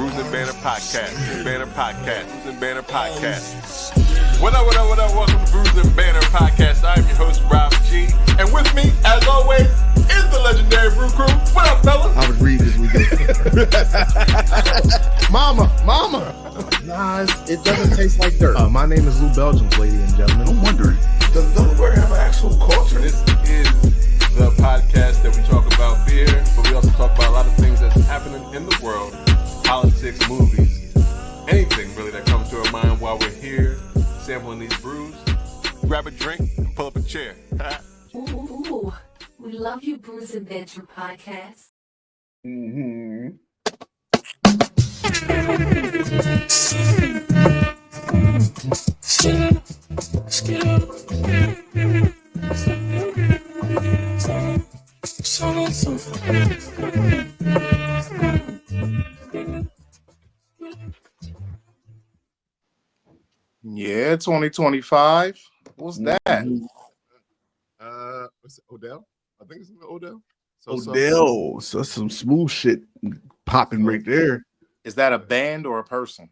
Brews and Banter Podcast. Banter Podcast. Brews and Banter Podcast. What up? Welcome to Brews and Banter Podcast. I'm your host, Rob G. And with me, as always, is the legendary Brew Crew. What up, fellas? I was reading this weekend. Mama. Nah, it doesn't taste like dirt. My name is Lou Belgium, ladies and gentlemen. I'm wondering, does Delaware have an actual culture? This is the podcast that we talk about beer, but we also talk about a lot of things that's happening in the world, politics, movies, anything really that comes to our mind while we're here sampling these brews. Grab a drink and pull up a chair. Ooh, we love you, Brews and Banter Podcast. Mm-hmm. Yeah, 2025. What's that? What's it, Odell? I think it's Odell. Odell. So that's some smooth shit popping right there. Is that a band or a person?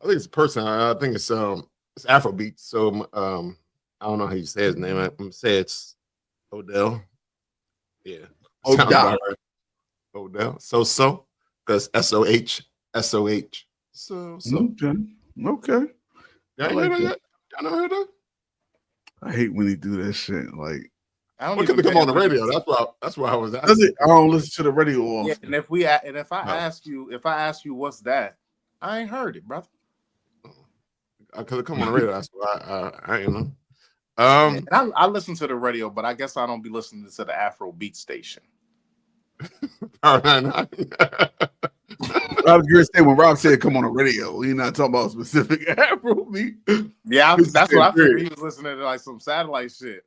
I think it's a person. I think it's Afrobeat. So I don't know how you say his name. I'm gonna say it's Odell. Yeah. Odell. Odell. So because SOH. So. Okay. Y'all like heard that? Y'all never heard that? I hate when they do that shit. Like, I don't What could even come on the pay radio? attention. That's why I was does asking. it? I don't listen to the radio often. Yeah, and if I ask you what's that, I ain't heard it, brother. Because it come on the radio. That's why I ain't know. And I listen to the radio, but I guess I don't be listening to the Afrobeat station. All right. I was going to say when Rob said come on the radio, he's not talking about specific Afrobeat. Yeah, It's that's the what I same figured. thing. He was listening to like some satellite shit.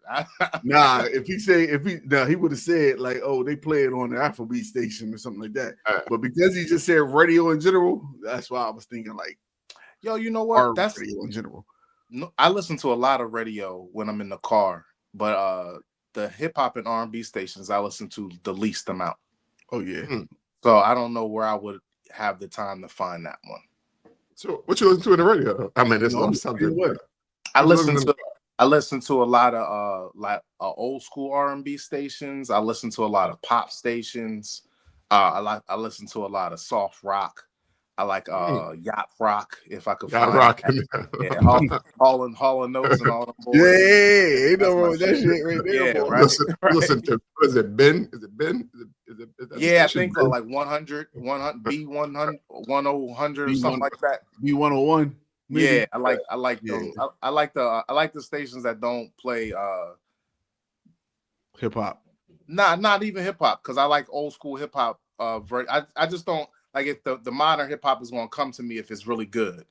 Nah, he would have said like, oh, they play it on the Afrobeat station or something like that. But because he just said radio in general, that's why I was thinking like, Yo, you know our what? That's radio in general. no, I listen to a lot of radio when I'm in the car, but the hip hop and R&B stations I listen to the least amount. Oh yeah. So I don't know where I would have the time to find that one. So what you listen to in the radio? I mean, there's No, no I'm something. what? I listen to a lot of old school R&B stations. I listen to a lot of pop stations. I listen to a lot of soft rock. I like yacht rock if I could Y'all find rocking. that. Yeah, Hall and Notes and all them boys. Yeah, ain't That's no my wrong with that shit. shit right there. Yeah, boy. right. Listen to, is it Ben? Is that Yeah, I station, think Ben? like 100, B100, 1000 or something like that. B101. maybe? Yeah, I like those. I like the stations that don't play Hip hop. not even hip hop, because I like old school hip hop. I just don't like if the modern hip hop is gonna come to me if it's really good,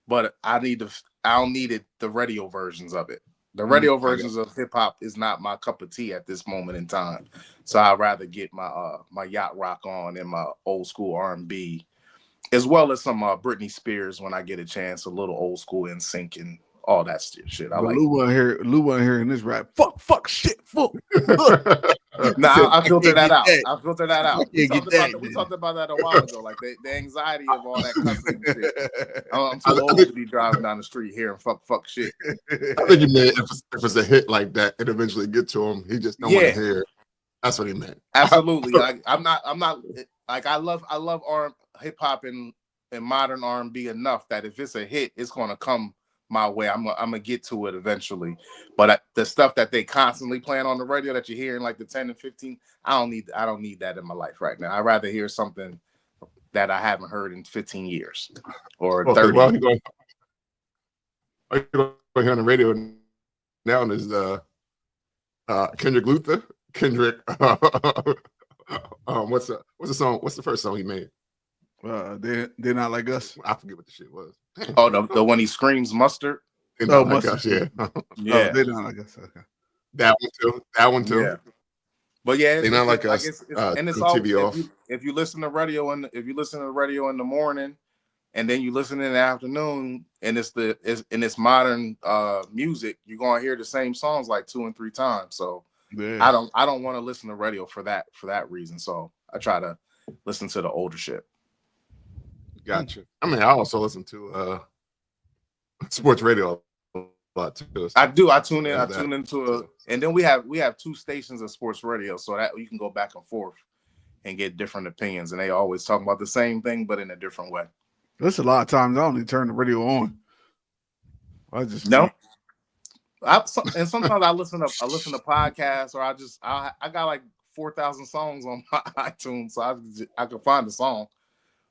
but I don't need the radio versions of it. The radio versions of hip hop is not my cup of tea at this moment in time. So I'd rather get my my yacht rock on and my old school R&B, as well as some Britney Spears when I get a chance, a little old school NSYNC and all that shit. I But like. Lou wasn't hearing this rap. Fuck, shit, fuck. Nah, I filter can't that get out. that. I filter that out. I can't get that, We man. talked about that a while ago, like the anxiety of all that cussing and shit. I'm too old to be driving down the street hearing fuck shit. I think he meant if it's a hit like that, it eventually get to him. He just don't want to hear it. That's what he meant. Absolutely. Like I'm not like I love hip hop and modern R&B enough that if it's a hit, it's gonna come my way. I'm gonna get to it eventually. But the stuff that they constantly playing on the radio that you're hearing like the 10 and 15, I don't need that in my life right now. I'd rather hear something that I haven't heard in 15 years or 30. Well, you going to hear on the radio now is Kendrick Luther. Kendrick, what's the song? What's the first song he made? They're not like us. I forget what the shit was. Oh, the one he screams mustard. Mustard. Yeah. Yeah, They're not like us. Okay. That one too. Yeah. But yeah, They're not like us. And it's turn all TV off. if you listen to radio and if you listen to the radio in the morning, and then you listen in the afternoon, and it's modern music, you're gonna hear the same songs like 2 and 3 times. So Yeah. I don't want to listen to radio for that reason. So I try to listen to the older shit. Gotcha. I mean, I also listen to sports radio a lot too. I do. I tune in. Yeah, I tune into and then we have 2 stations of sports radio, so that you can go back and forth and get different opinions, and they always talk about the same thing but in a different way. There's a lot of times I don't even turn the radio on. I just No. And sometimes I listen to podcasts, or I got like 4,000 songs on my iTunes, so I can find a song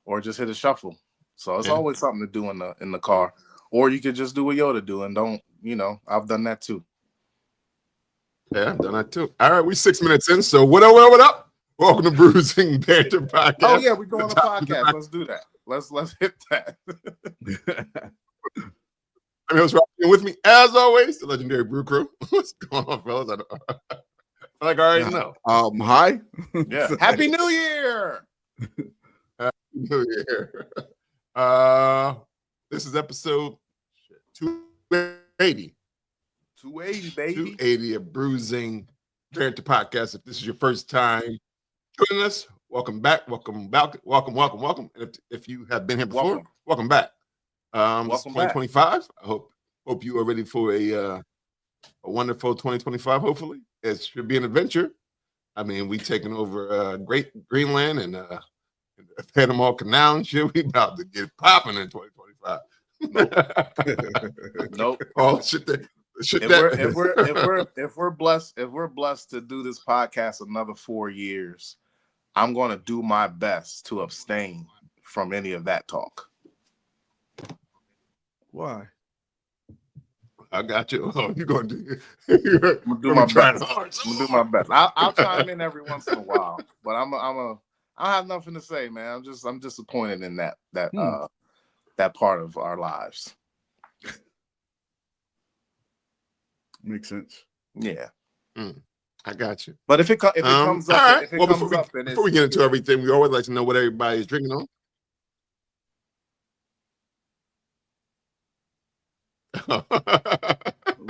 or just hit a shuffle. So it's always something to do in the car, or you could just do what Yoda do and don't. I've done that too. Yeah, I've done that too. All right, we 6 minutes in. So what up? Welcome to Bruising Banter Podcast. Oh yeah, we're doing a podcast. Let's do that. Let's hit that. I'm host Rob, with me, as always, the legendary Brew Crew. What's going on, fellas? I already know. Hi. Yeah. Happy New Year. Happy New Year. This is episode 280. 280, baby. 280 of Bruising Banter Podcast. If this is your first time joining us, welcome back. Welcome. And if you have been here before, welcome back. It's 2025. I hope you are ready for a wonderful 2025. Hopefully, it should be an adventure. I mean, we taking over Great Greenland and the Panama Canal and shit. We about to get popping in 2025. Nope. Oh shit! If we're blessed to do this podcast another 4 years, I'm going to do my best to abstain from any of that talk. Why? I got you. Oh, you're going to do. I'm gonna do my best. I'm gonna do my best. I'll chime in every once in a while, but I have nothing to say, man. I'm disappointed in that part of our lives. Makes sense. Yeah. I got you. But if it comes up, right. Before we get into everything, we always like to know what everybody's drinking on.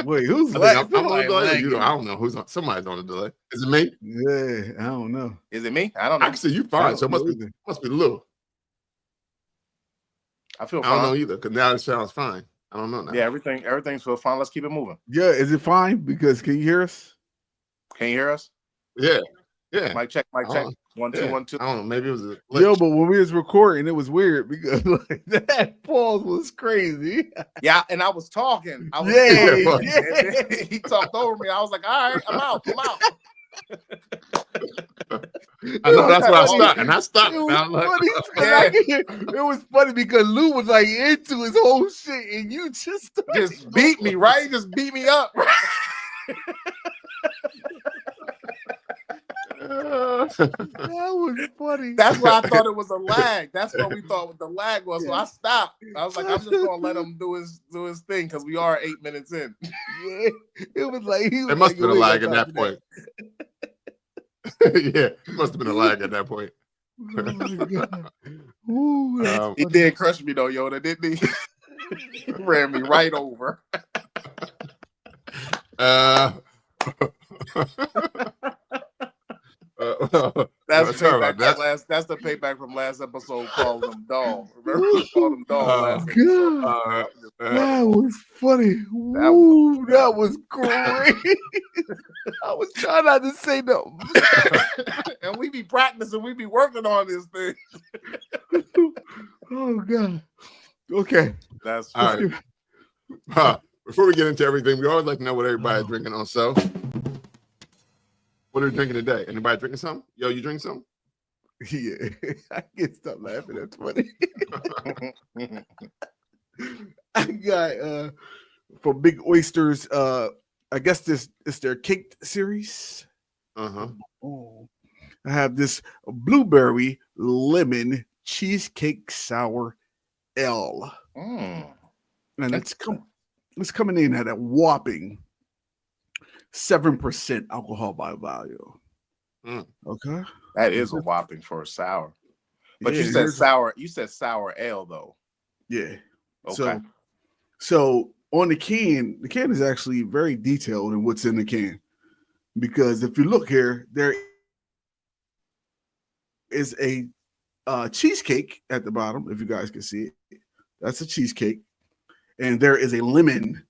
Wait, who's I'm on delay? I don't know who's on. Somebody's on the delay. Is it me? Yeah, I don't know. Is it me? I don't know. I can see you fine, so it must be Lou. I feel fine. I don't know either, because now it sounds fine. I don't know now. Yeah, everything's feels fine. Let's keep it moving. Yeah, is it fine? Because can you hear us? Can you hear us? Yeah. Mic check. 1 2 1 2. I don't know. Maybe it was a glitch. Yo, but when we was recording, it was weird because that pause was crazy. Yeah, and I was talking. Yeah. He talked over me. I was like, all right, I'm out. I know that's why I stopped, and I stopped. It was funny because Lou was like into his whole shit, and you just beat me, right? Just beat me up. That was funny. That's why I thought it was a lag. That's what we thought what the lag was. So I stopped. I was like, I'm just gonna let him do his thing because we are 8 minutes in. Yeah, it was like it must have been a lag at that point. Yeah, it must have been a lag at that point. Oh my God. Ooh, he did crush me though, Yoda, didn't he? He ran me right over. That's the payback from last episode. Called them dog. Remember we called them dog last episode. That was funny. That was great. I was trying not to say no. And we be practicing, we be working on this thing. Oh God. Okay. That's all right. Before we get into everything, we always like to know what everybody's drinking on. So what are you drinking today? Anybody drinking something? Yo, you drink something? Yeah, I can't stop laughing. That's funny. I got for Big Oysters. I guess this is their cake series. Oh, I have this blueberry lemon cheesecake sour ale, and it's coming in at a whopping 7% alcohol by volume. Okay, that is a whopping for a sour. But yeah, you said sour. You said sour ale though. Yeah. Okay. So on the can is actually very detailed in what's in the can, because if you look here, there is a cheesecake at the bottom, if you guys can see it. That's a cheesecake. And there is a lemon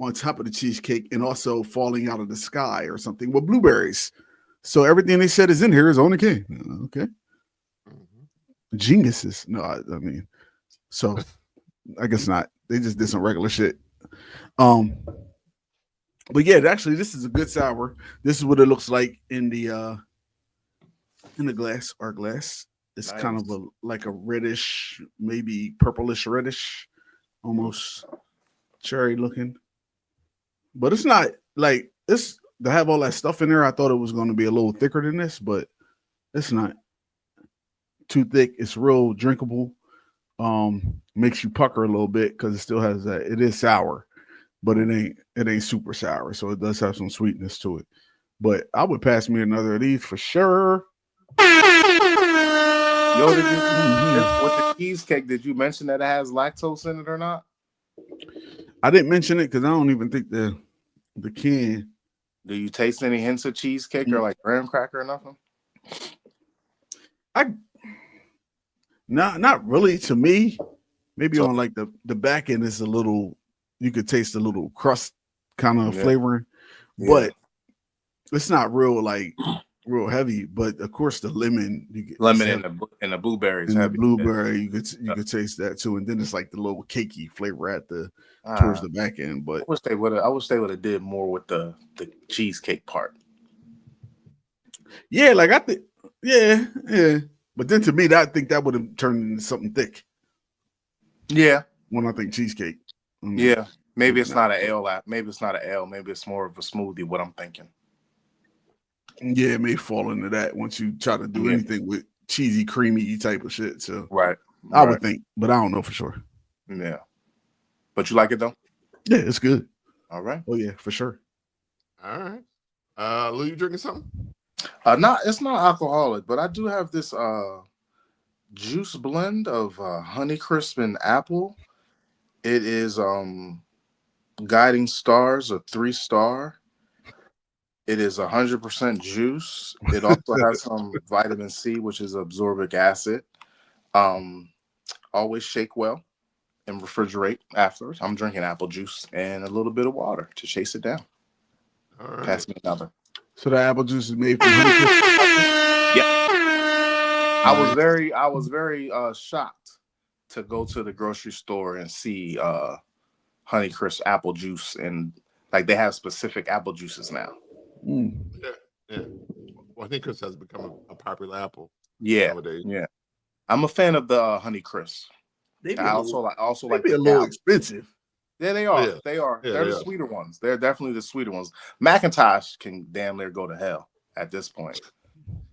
on top of the cheesecake and also falling out of the sky or something with blueberries. So everything they said is in here is on the can. Okay. Geniuses. No, I mean, so I guess not. They just did some regular shit. But yeah, actually, this is a good sour. This is what it looks like in the glass. Our glass. It's Nice. kind of like a reddish, maybe purplish reddish, almost cherry looking. But it's not like this to have all that stuff in there. I thought it was going to be a little thicker than this, but it's not too thick. It's real drinkable. Makes you pucker a little bit because it still has that. It is sour, but it ain't super sour, so it does have some sweetness to it. But I would pass me another of these for sure. Yo, with the cheesecake, did you mention that it has lactose in it or not? I didn't mention it because I don't even think the can. Do you taste any hints of cheesecake or like graham cracker or nothing? Not really to me. Maybe on like the back end is a little. You could taste a little crust kind of flavoring, but it's not real heavy. But of course, the lemon, and the blueberries, and heavy. the blueberry, you could taste that too. And then it's like the little cakey flavor at towards the back end. But I wish they would have did more with the cheesecake part. Yeah, like I think, yeah. But then to me, I think that would have turned into something thick. Yeah. When I think cheesecake. Yeah. Maybe it's not an ale. Maybe it's not an ale. Maybe it's more of a smoothie. What I'm thinking. Yeah, it may fall into that once you try to do anything with cheesy, creamy type of shit. So I would think, but I don't know for sure. Yeah. But you like it though? Yeah, it's good. All right. Oh yeah, for sure. All right. Lou, you drinking something? It's not alcoholic, but I do have this juice blend of Honeycrisp and apple. It is Guiding Stars, a 3-star. It is 100% juice. It also has some vitamin C, which is absorbic acid. Always shake well and refrigerate afterwards. I'm drinking apple juice and a little bit of water to chase it down. All right. Pass me another. So the apple juice is made from Honeycrisp. Yeah. I was very shocked to go to the grocery store and see Honeycrisp apple juice, and like they have specific apple juices now. Yeah. Well, Honeycrisp has become a popular apple. Yeah, nowadays. yeah. I'm a fan of the Honeycrisp. I also like a little expensive. Yeah, they are. Yeah. They are. Yeah, They're the sweeter ones. They're definitely the sweeter ones. Macintosh can damn near go to hell at this point.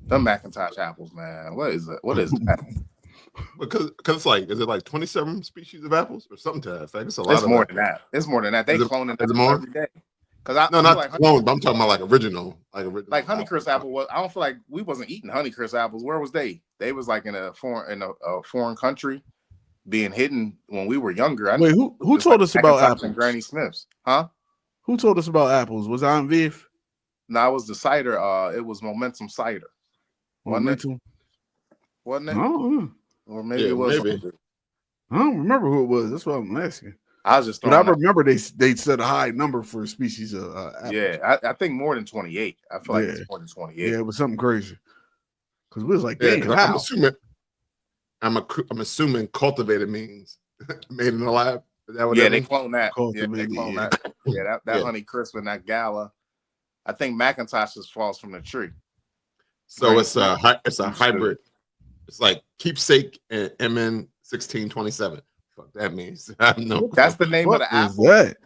The Macintosh apples, man. What is it? What is that? Because it's like, is it like 27 species of apples or something to that effect? It's a lot. It's more than that. It's more than that. They cloning them every day. Because not like clone, but I'm talking about like original. Like Honeycrisp apple. I don't feel like we wasn't eating Honeycrisp apples. Where was they? They was like in a foreign country, being hidden when we were younger. Wait, who told us about apples? And Granny Smith's, huh? Who told us about apples? Was Aunt Viv? No, it was the cider. It was Momentum cider. Momentum. Wasn't it? Oh, or maybe it was. Maybe. I don't remember who it was. That's what I'm asking. I was just. But I remember they set a high number for species of apples. Yeah, I think more than 28. I feel like it's more than 28. Yeah, it was something crazy. Because we was like, I'm assuming cultivated means made in the lab. Is that what they clone that. Cultivated, they clone that. Yeah, that Honeycrisp and that Gala. I think Macintosh just falls from the tree. So it's a hybrid. It's like keepsake and MN 1627. Fuck that means. I have no. That's the name of the apple. What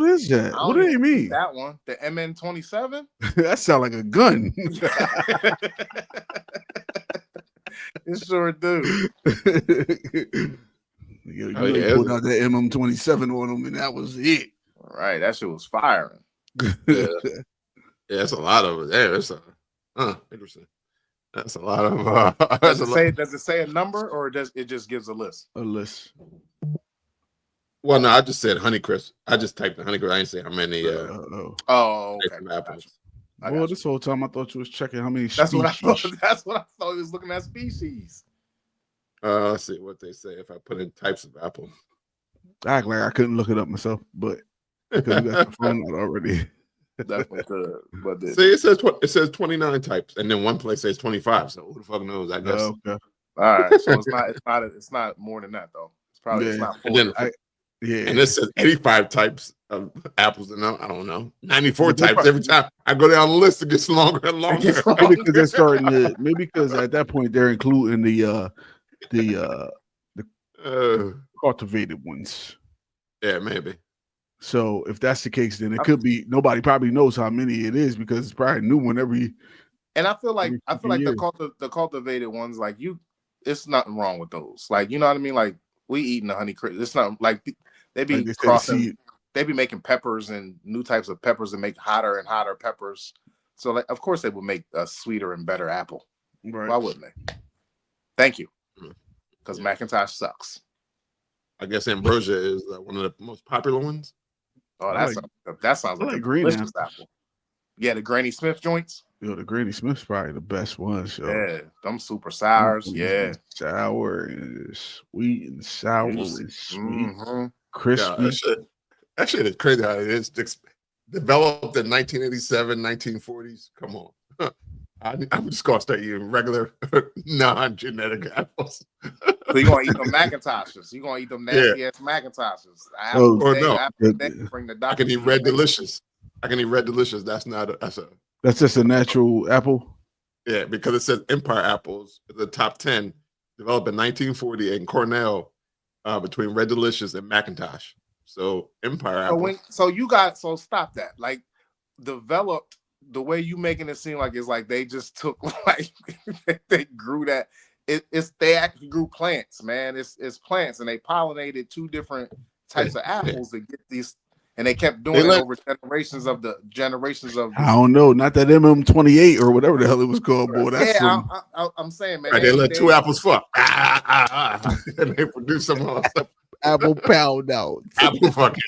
is that? What do you mean? That one, the MN 27. That sounds like a gun. It sure do. You pulled out that MM27 on them, and that was it. All right, that shit was firing. Yeah, it's a lot of it. Yeah, it's interesting. That's a lot of. Does it say a number, or does it just gives a list? A list. Well, no, I just said Honeycrisp. I just typed the Honeycrisp. I didn't say how many. Okay. Apples. Well, this whole time I thought you was checking how many That's species. what I thought. That's what I thought. He was looking at species. Let's see what they say if I put in types of apple. I act like I couldn't look it up myself, but because you got the phone out already. Definitely could. But See, it says 29 types, and then one place says 25. So who the fuck knows? I guess. Okay. All right. So it's not more than that though. It's probably it's Yeah. not And then 40. and it says 85 types of apples, and I don't know, 94 types. Every time I go down the list, it gets longer and longer. Maybe because they're starting to. Maybe because at that point they're including the cultivated ones. Yeah, maybe. So if that's the case, then it could be nobody probably knows how many it is because it's probably new one every. And I feel like years. the cultivated ones, like it's nothing wrong with those. Like, you know what I mean? Like, we eating the honey crisp. It's not like they be Like they crossing. They be making peppers and new types of peppers and make hotter and hotter peppers. So, like, of course, they would make a sweeter and better apple. Right. Why wouldn't they? Thank you. Because McIntosh sucks. I guess ambrosia is one of the most popular ones. Oh, that sounds like a green delicious apple. Yeah, the Granny Smith joints. Yo, the Granny Smith's probably the best ones. Yo. Yeah, them super sours. Yeah, sour and sweet and sour and sweet, crispy. Yeah, that shit is crazy how it is. Developed in 1987, 1940s. Come on. I'm just gonna start eating regular non-genetic apples. So you're gonna eat them McIntoshes. You're gonna eat them nasty ass McIntoshes. I can eat Red Delicious. That's just a natural apple. Yeah, because it says Empire apples, the top 10 developed in 1940 in Cornell between Red Delicious and McIntosh. So Empire apples. So stop that. Like, developed the way you making it seem like it's like they just took like they grew that. They actually grew plants, man. It's plants, and they pollinated two different types of apples to get these, and they kept doing it over generations of. I don't know, not that MM28 or whatever the hell it was called, boy. That's I'm saying, man. Right, they let two apples fuck, and they produce some other stuff. Apple pound out. Apple fucking.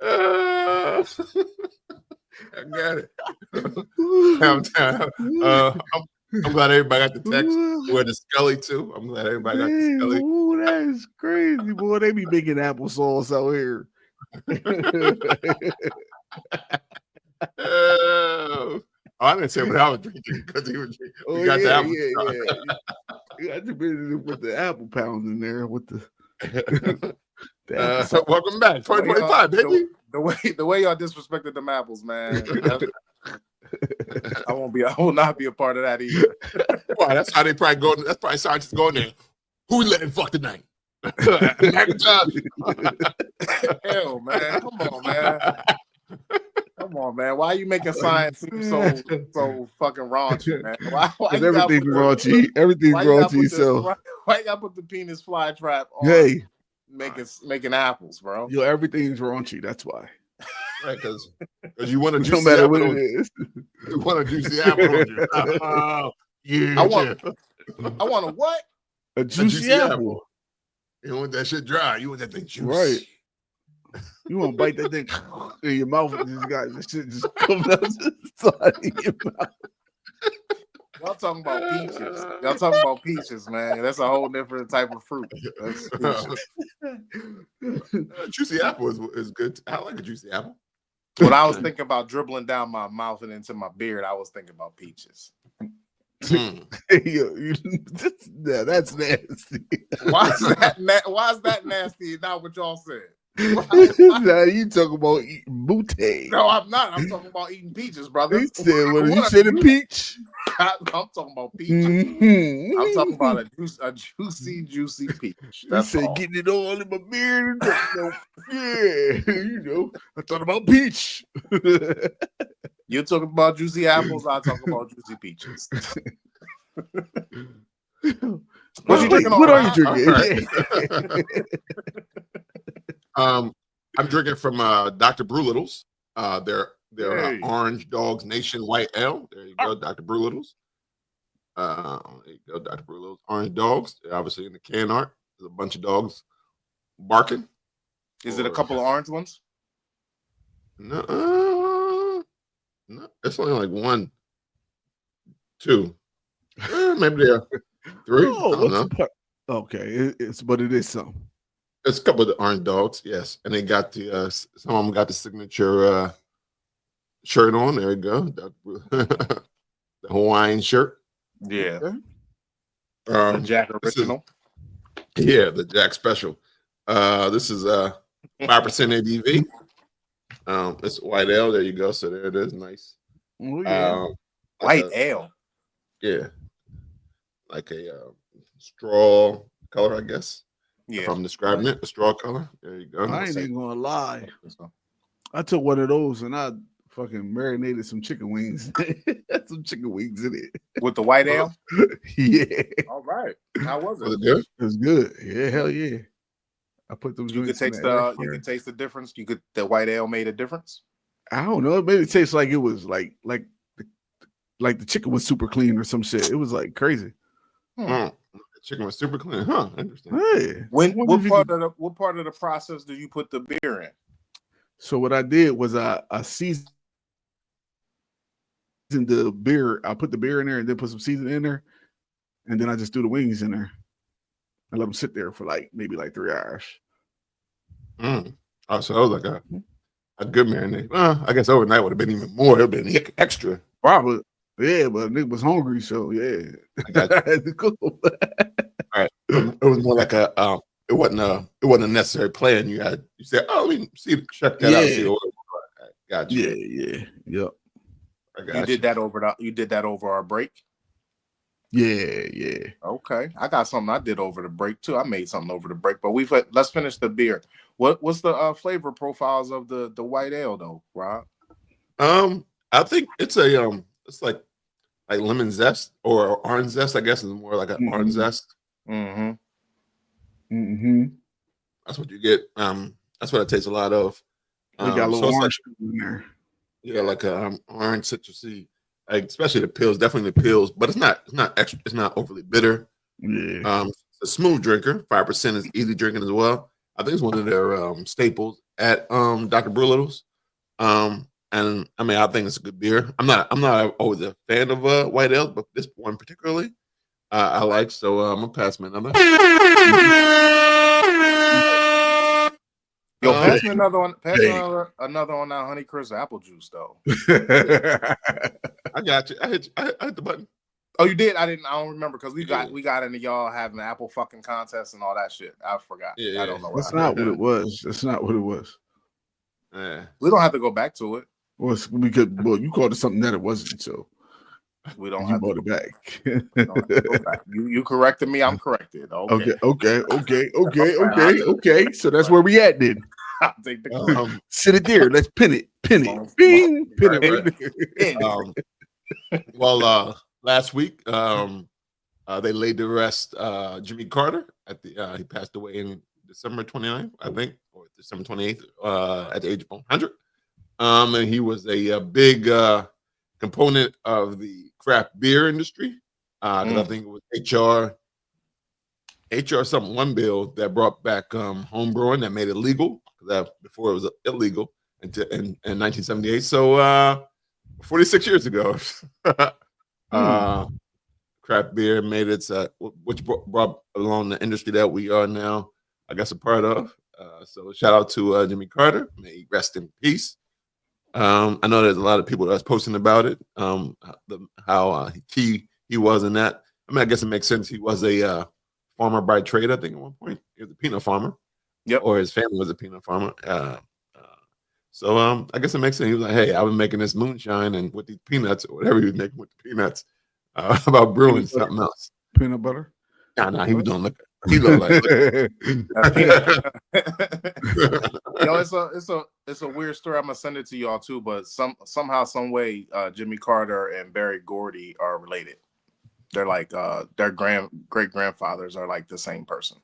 I got it. I'm glad everybody got the text. We're the Scully too. I'm glad everybody got the Scully. Ooh, that is crazy, boy. They be making applesauce out here. I didn't say what I was drinking because he was drinking. You got the apple. Yeah. You got to put the apple pound in there with the so welcome back, 2025, baby. The way y'all disrespected them apples, man. I will not be a part of that either. Well, that's how they probably go. That's probably scientists going there. Who letting fuck tonight? Hell, man. Come on, man. Why are you making science seem so fucking raunchy, man? Why everything's raunchy. Everything's raunchy. So why you gotta put the penis fly trap on? Hey, making apples, bro. Yo, everything's raunchy. That's why. Right, because you want a juicy no matter apple. What it is. You want a juicy apple. Yeah. I want a what? A juicy apple. You don't want that shit dry. You want that thing juicy. Right. You want to bite that thing in your mouth and this shit just comes out the side of your mouth. Y'all talking about peaches. Man. That's a whole different type of fruit. Juicy apple is good. I like a juicy apple. When I was thinking about dribbling down my mouth and into my beard, I was thinking about peaches. Yeah, that's nasty. Why is that nasty? Not what y'all said. Now you talking about eating bootay. No, I'm not. I'm talking about eating peaches, brother. You said a peach? I'm talking about peaches. Mm-hmm. I'm talking about a juicy peach. That's said getting it all in my beard. Yeah, I thought about peach. You're talking about juicy apples. I talk about juicy peaches. What are you drinking? I'm drinking from Dr. Brewlittle's. They're Orange Dawgs Nation White Ale. There you go, Dr. Brewlittle's. There you go, Dr. Brewlittle's Orange Dogs. They're obviously in the can art. There's a bunch of dogs barking. Is it a couple of orange ones? No, no, it's only like 1, 2. Maybe there are 3. I Oh, don't what's know. the part? Okay, but it is something. It's a couple of the orange dogs, yes, and they got the some of them got the signature shirt on. There you go, the Hawaiian shirt. Yeah. Okay. The Jack This is, original. yeah, the Jack Special. This is 5% ABV. It's white ale. There you go. So there it is. Nice. Oh, yeah. White ale. Yeah, like a straw color, I guess. Yeah. If I'm describing it, a straw color. There you go. I ain't even gonna lie. I took one of those and I fucking marinated some chicken wings. Had some chicken wings in it. With the white ale? Yeah. All right. How was Was it? it good? It was good. Yeah, hell yeah. I put them You could joints in taste the air the fryer. difference. The white ale made a difference. I don't know. It made it taste like it was like the chicken was super clean or some shit. It was like crazy. The chicken was super clean, huh? Interesting. Hey. What part of the process do you put the beer in? So what I did was I seasoned the beer. I put the beer in there and then put some seasoning in there, and then I just threw the wings in there and let them sit there for maybe 3 hours. Oh, so it was like a good marinade. I guess overnight would have been even more. It would have been extra. Probably, yeah, but Nick was hungry, so yeah, I got you. I had to cook. All right, it was more like it wasn't a necessary plan. You said, oh, let me check that out. See what got you. Yeah, yep. I got You did that over our break. Yeah. Okay, I got something I did over the break too. I made something over the break, but let's finish the beer. What's the flavor profiles of the white ale though, Rob? I think it's it's like lemon zest or orange zest. I guess is more like an orange zest. Mm-hmm. That's what you get. That's what it tastes a lot of. We got a little so orange in there. Yeah, like a orange citrusy, especially the pills. Definitely the pills, but it's not extra. It's not overly bitter. Yeah. It's a smooth drinker. 5% is easy drinking as well. I think it's one of their staples at Dr. Brewlittle's. And I mean, I think it's a good beer. I'm not always a fan of white ale, but this one particularly I like. So I'm gonna pass me another. Yo, pass me another one. Pass me another on that Honeycrisp apple juice though. I got you. I hit the button. Oh, you did? I don't remember because we got into y'all having an apple fucking contest and all that shit. I forgot. Yeah, I don't know. That's not what it was. That's not what it was. Yeah. We don't have to go back to it. Well, you called it something that it wasn't, so we don't you have brought to it back. We don't have to go back. You corrected me. I'm corrected. Okay. Okay. So that's where we at then. I'll take the Sit it there. Let's pin it. Bing. Pin it right there. Well, last week, they laid to rest Jimmy Carter at the he passed away in December 29th, I think, or December 28th, at the age of 100. And he was a big component of the craft beer industry. Because I think it was HR something one bill that brought back home brewing that made it legal. Before it was illegal in 1978. So 46 years ago, craft beer made its which brought along the industry that we are now, I guess, a part of. So shout out to Jimmy Carter. May he rest in peace. I know there's a lot of people that's posting about it. How key he was in that. I mean, I guess it makes sense. He was a farmer by trade. I think at one point he was a peanut farmer. Yep. Or his family was a peanut farmer. So I guess it makes sense. He was like, "Hey, I've been making this moonshine and with these peanuts or whatever he was making with the peanuts, about brewing something else." Peanut butter? Nah, he was doing liquor. He looked like liquor. Yo, it's a weird story. I'm gonna send it to y'all too. But somehow, some way, Jimmy Carter and Berry Gordy are related. They're like their great grandfathers are like the same person.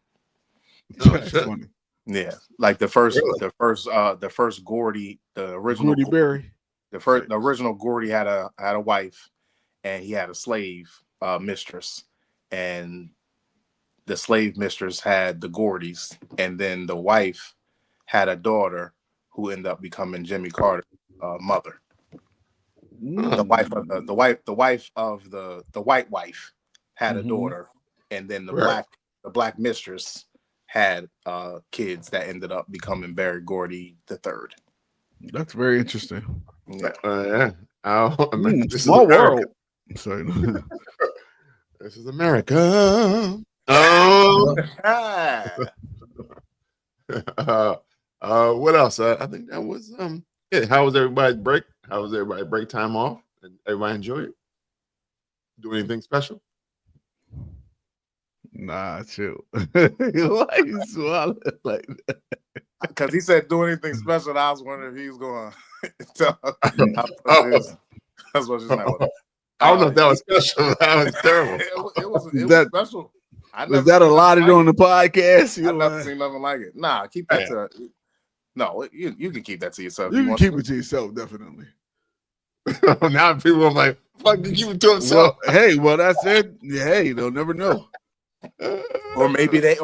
That's funny. Yeah, like the first Gordy, the original Gordy Berry. The original Gordy had a wife, and he had a slave mistress, and the slave mistress had the Gordys, and then the wife had a daughter who ended up becoming Jimmy Carter's mother. Mm. The wife of the white wife had a daughter, and then the black mistress had kids that ended up becoming Barry Gordy the third. That's very interesting. Yeah. Small world. I'm sorry. This is America. What else? I think that was yeah. How was everybody's break? How was everybody's break time off? And everybody enjoy it? Do anything special? Nah, chill. Why you swallow it like that? Because he said do anything special, and I was wondering if he was going to tell that's what she's like. I don't know if that was special. That was terrible. It was special. Was that allotted on the podcast? I've never seen nothing like it. Nah, keep that to. No, you can keep that to yourself. You can keep it to yourself, definitely. Now people are like, "Fuck, you keep it to himself." Well, that's it. Hey, they'll never know. Or maybe they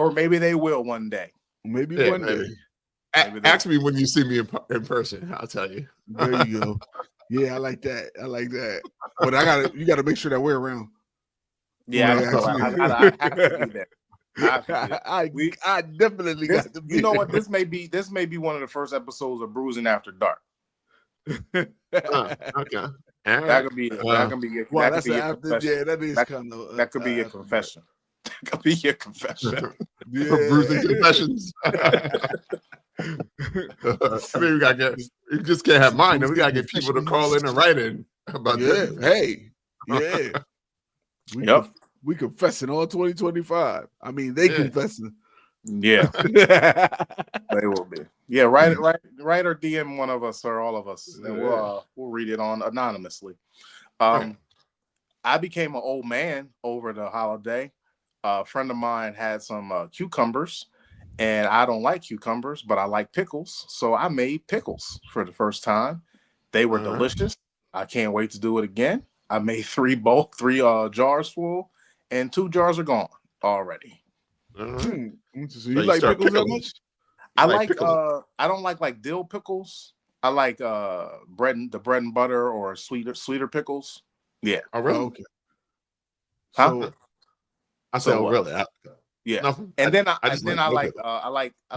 will one day. Maybe one day. Ask me when you see me in person. I'll tell you. There you go. Yeah, I like that. But you gotta make sure that we're around. Yeah, I have to be there. I definitely got to be. You know what? This may be one of the first episodes of Bruising After Dark. Okay. That could be your confession. That could be your confession. That could be your confession. Bruising confessions. I mean, you just can't have mine. We gotta get people to call in and write in about this. Hey, yeah. We confessing all 2025. I mean, they confessing. Yeah, they will be. Yeah, write or DM one of us or all of us, and we'll read it on anonymously. I became an old man over the holiday. A friend of mine had some cucumbers, and I don't like cucumbers, but I like pickles, so I made pickles for the first time. They were delicious. I can't wait to do it again. I made three jars full, and 2 jars are gone already. So you like pickles that much? I like I don't like dill pickles. I like the bread and butter or sweeter pickles. Yeah. Oh, really? Okay. Huh? I said, really? Yeah. Nothing. And then I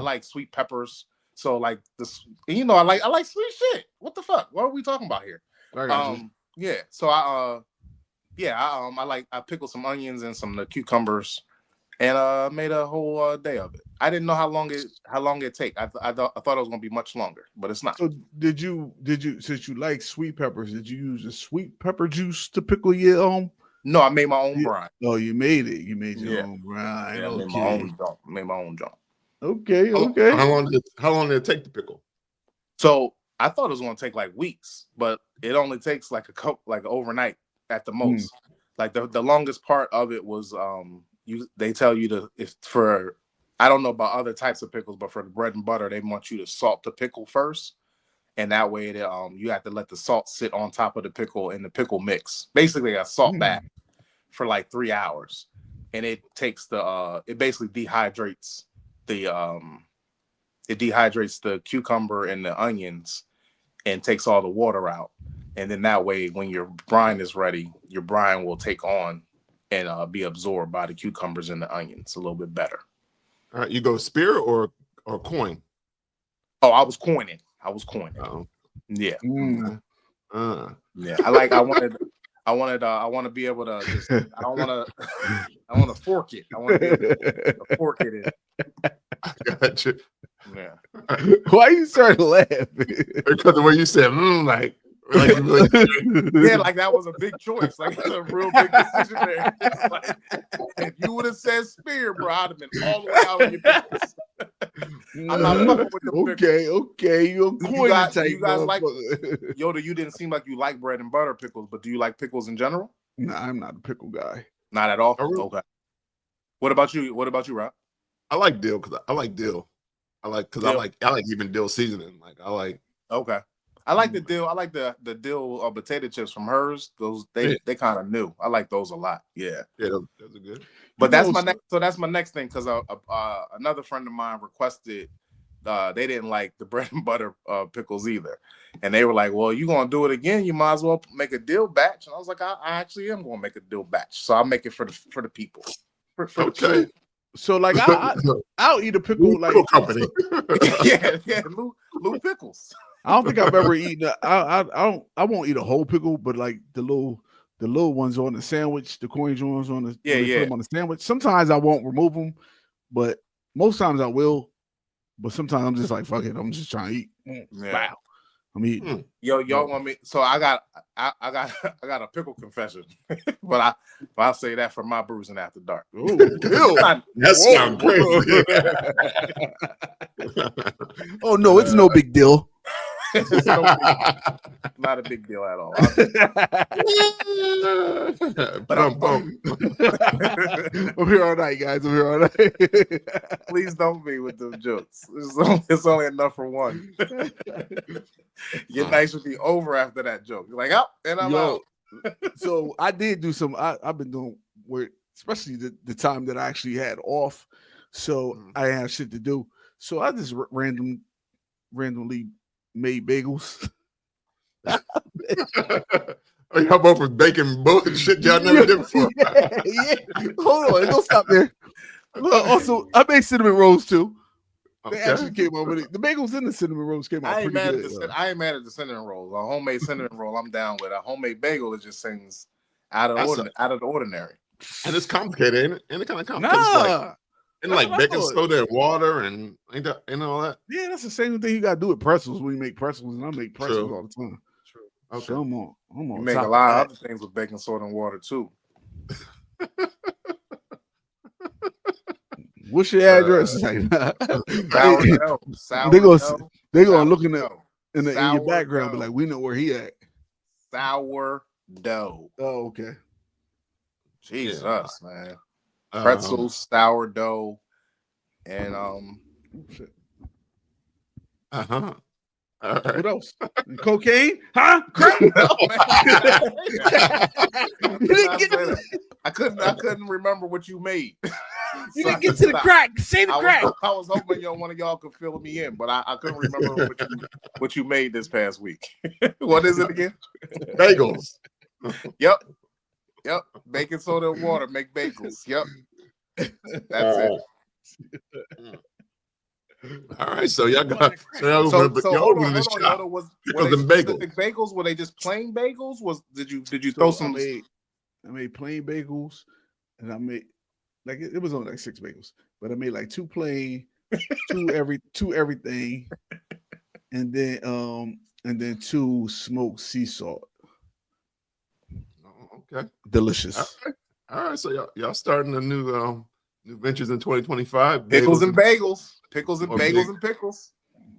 like sweet peppers. So like this, I like sweet shit. What the fuck? What are we talking about here? Yeah. So I pickled some onions and some cucumbers, and made a whole day of it. I didn't know how long it take. I thought it was gonna be much longer, but it's not. So did you since you like sweet peppers, did you use the sweet pepper juice to pickle your own? No, I made my own brine. Oh, you made it. You made your own brine. Yeah, okay. Made my own joint. Okay. How long did it take to pickle? So I thought it was gonna take like weeks, but it only takes like overnight at the most. Like the longest part of it was they tell you I don't know about other types of pickles, but for the bread and butter, they want you to salt the pickle first. And that way you have to let the salt sit on top of the pickle in the pickle mix. Basically a salt bath for like 3 hours. And it takes it basically dehydrates the cucumber and the onions and takes all the water out. And then that way, when your brine is ready, your brine will take on and be absorbed by the cucumbers and the onions a little bit better. All right, you go spear or coin? Oh, I was coining. Oh. Yeah. Yeah. I want to be able to just. I want to fork it. I want to be able to fork it in. I got you. Yeah. Why you started laughing? Because the way you said, like yeah, like that was a big choice. Like it's a real big decision there. Like, if you would have said spear, bro, I'd have been all the way out of your pickles. I'm not fucking with the pickles. Okay. You're you guys like Yoda, you didn't seem like you like bread and butter pickles, but do you like pickles in general? No, I'm not a pickle guy. Not at all? Oh, really? Okay. What about you, Rob? I like dill because I like even dill seasoning. Like I like. Okay. I like the dill. I like the dill potato chips from hers. Those they kind of new. I like those a lot. Yeah. Yeah, those are good. But that's my next. So that's my next thing because another friend of mine requested they didn't like the bread and butter pickles either, and they were like, "Well, you gonna do it again? You might as well make a dill batch." And I was like, "I actually am gonna make a dill batch, so I'll make it for the people." For the Okay. So like I'll eat a pickle like company. yeah, Lou Pickles. I don't think I've ever eaten. I won't eat a whole pickle, but like the little ones on the sandwich, the orange ones on the Yeah, when they put them on the sandwich. Sometimes I won't remove them, but most times I will. But sometimes I'm just like, fuck it, I'm just trying to eat. Yeah. Wow, I'm eating. Y'all want me? So I got a pickle confession, but I'll say that for my bruising after dark. Ooh, That sounds crazy. Oh no, it's no big deal. It's not a big deal at all. But I'm here all night, guys. I'm here all night. Please don't be with them jokes. It's only enough for one. Your night should be over after that joke. You're like, and I'm out. So I did do some. I've been doing work, especially the time that I actually had off. So I had shit to do. So I just randomly made bagels. How about for baking bullshit y'all never did before? Yeah. Hold on, don't stop there. Also, I made cinnamon rolls too. They actually came out with it. The bagels and the cinnamon rolls came out I ain't pretty mad good. I ain't mad at the cinnamon rolls. A homemade cinnamon roll, I'm down with. A homemade bagel, it just seems out of the ordinary. And it's complicated, ain't it? Ain't it kind of complicated? Nah. And like baking soda and water and all that. Yeah, that's the same thing you gotta do with pretzels when you make pretzels, and I make pretzels all the time. True. Okay. So I'm on You make a lot of other things with baking soda and water too. What's your address? Sourdough. They gonna look in your background, Sourdough. be like, we know where he at. Sourdough. Oh, okay. Jesus, man. Pretzels, sourdough, and Shit. All right. What else? Cocaine? Huh? Crack? I couldn't remember what you made. You didn't get to the crack. Say the crack. I was hoping one of y'all could fill me in, but I couldn't remember what you made this past week. What is it again? Bagels. Yep. Baking soda and water make bagels. Yep. That's it. All right, so y'all got hold on. Was pickles and bagels. Bagels? Were they just plain bagels? Did you throw some? I made plain bagels, and I made like it was only like 6 bagels, but I made like 2 plain, 2 everything, and then 2 smoked sea salt. Okay, delicious. All right. So y'all starting a new ventures in 2025. Pickles and bagels. Pickles and bagels and pickles.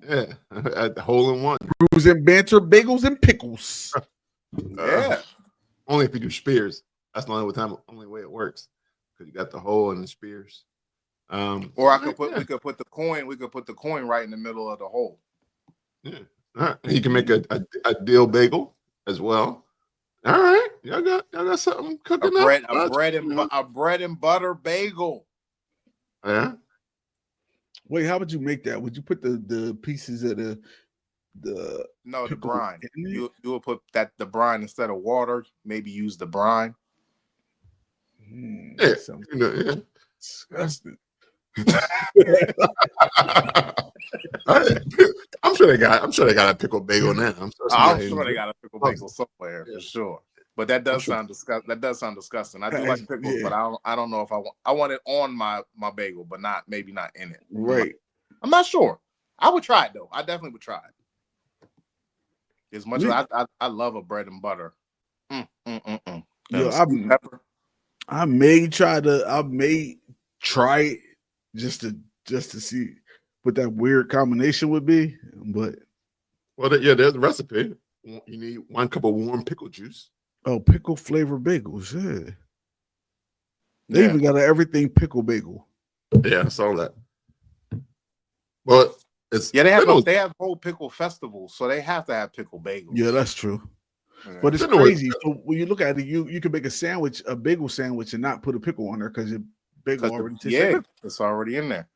Yeah, at the hole in one. Brews and banter, bagels and pickles. Yeah. Only if you do spears. That's the only way it works. Because you got the hole and the spears. Or we could put the coin right in the middle of the hole. Yeah. All right. You can make a dill bagel as well. All right. Y'all got something cooking A bread and butter bagel. Yeah. Wait, how would you make that? Would you put the pieces of the brine? You will put the brine instead of water. Maybe use the brine. Yeah. Yeah. Disgusting. I'm sure they got a pickle bagel now. I'm sure they got a pickle bagel somewhere for sure. But that does sound disgusting. That does sound disgusting. I do like pickles, but I don't know if I want it on my bagel, but maybe not in it. Right. I'm not sure. I would try it though. I definitely would try it. As much as I love a bread and butter. I may try it just to see what that weird combination would be, but there's a recipe. You need 1 cup of warm pickle juice. Oh, pickle flavor bagels. Yeah. They even got an everything pickle bagel. Yeah, I saw that. But they have whole pickle festivals, so they have to have pickle bagels. Yeah, that's true. Yeah. But it's crazy. So when you look at it, you can make a bagel sandwich, and not put a pickle on there because your bagel already tastes. Yeah, it's already in there.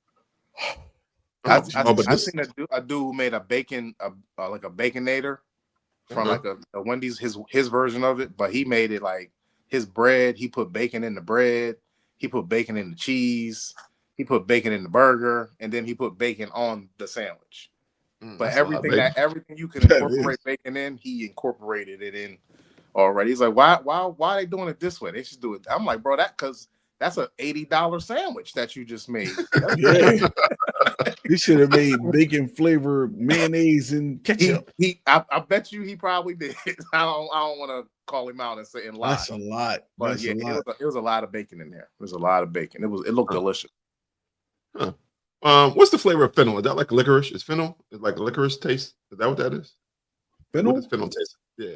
I this, seen a dude who made a bacon, like a baconator from like a Wendy's, his version of it, but he made it like his bread. He put bacon in the bread. He put bacon in the cheese. He put bacon in the burger, and then he put bacon on the sandwich. But everything you can incorporate bacon in, he incorporated it in already. He's like, why are they doing it this way? They should do it. I'm like, bro, because that's an $80 sandwich that you just made. Yeah. He should have made bacon flavored mayonnaise and ketchup. I bet you he probably did. I don't want to call him out and say and lie. That's a lot. But yeah, it was a lot of bacon in there. There was a lot of bacon. It looked delicious. Huh. What's the flavor of fennel? Is that like licorice? Is fennel like a licorice taste? Is that what that is? Fennel? What does fennel taste? Yeah.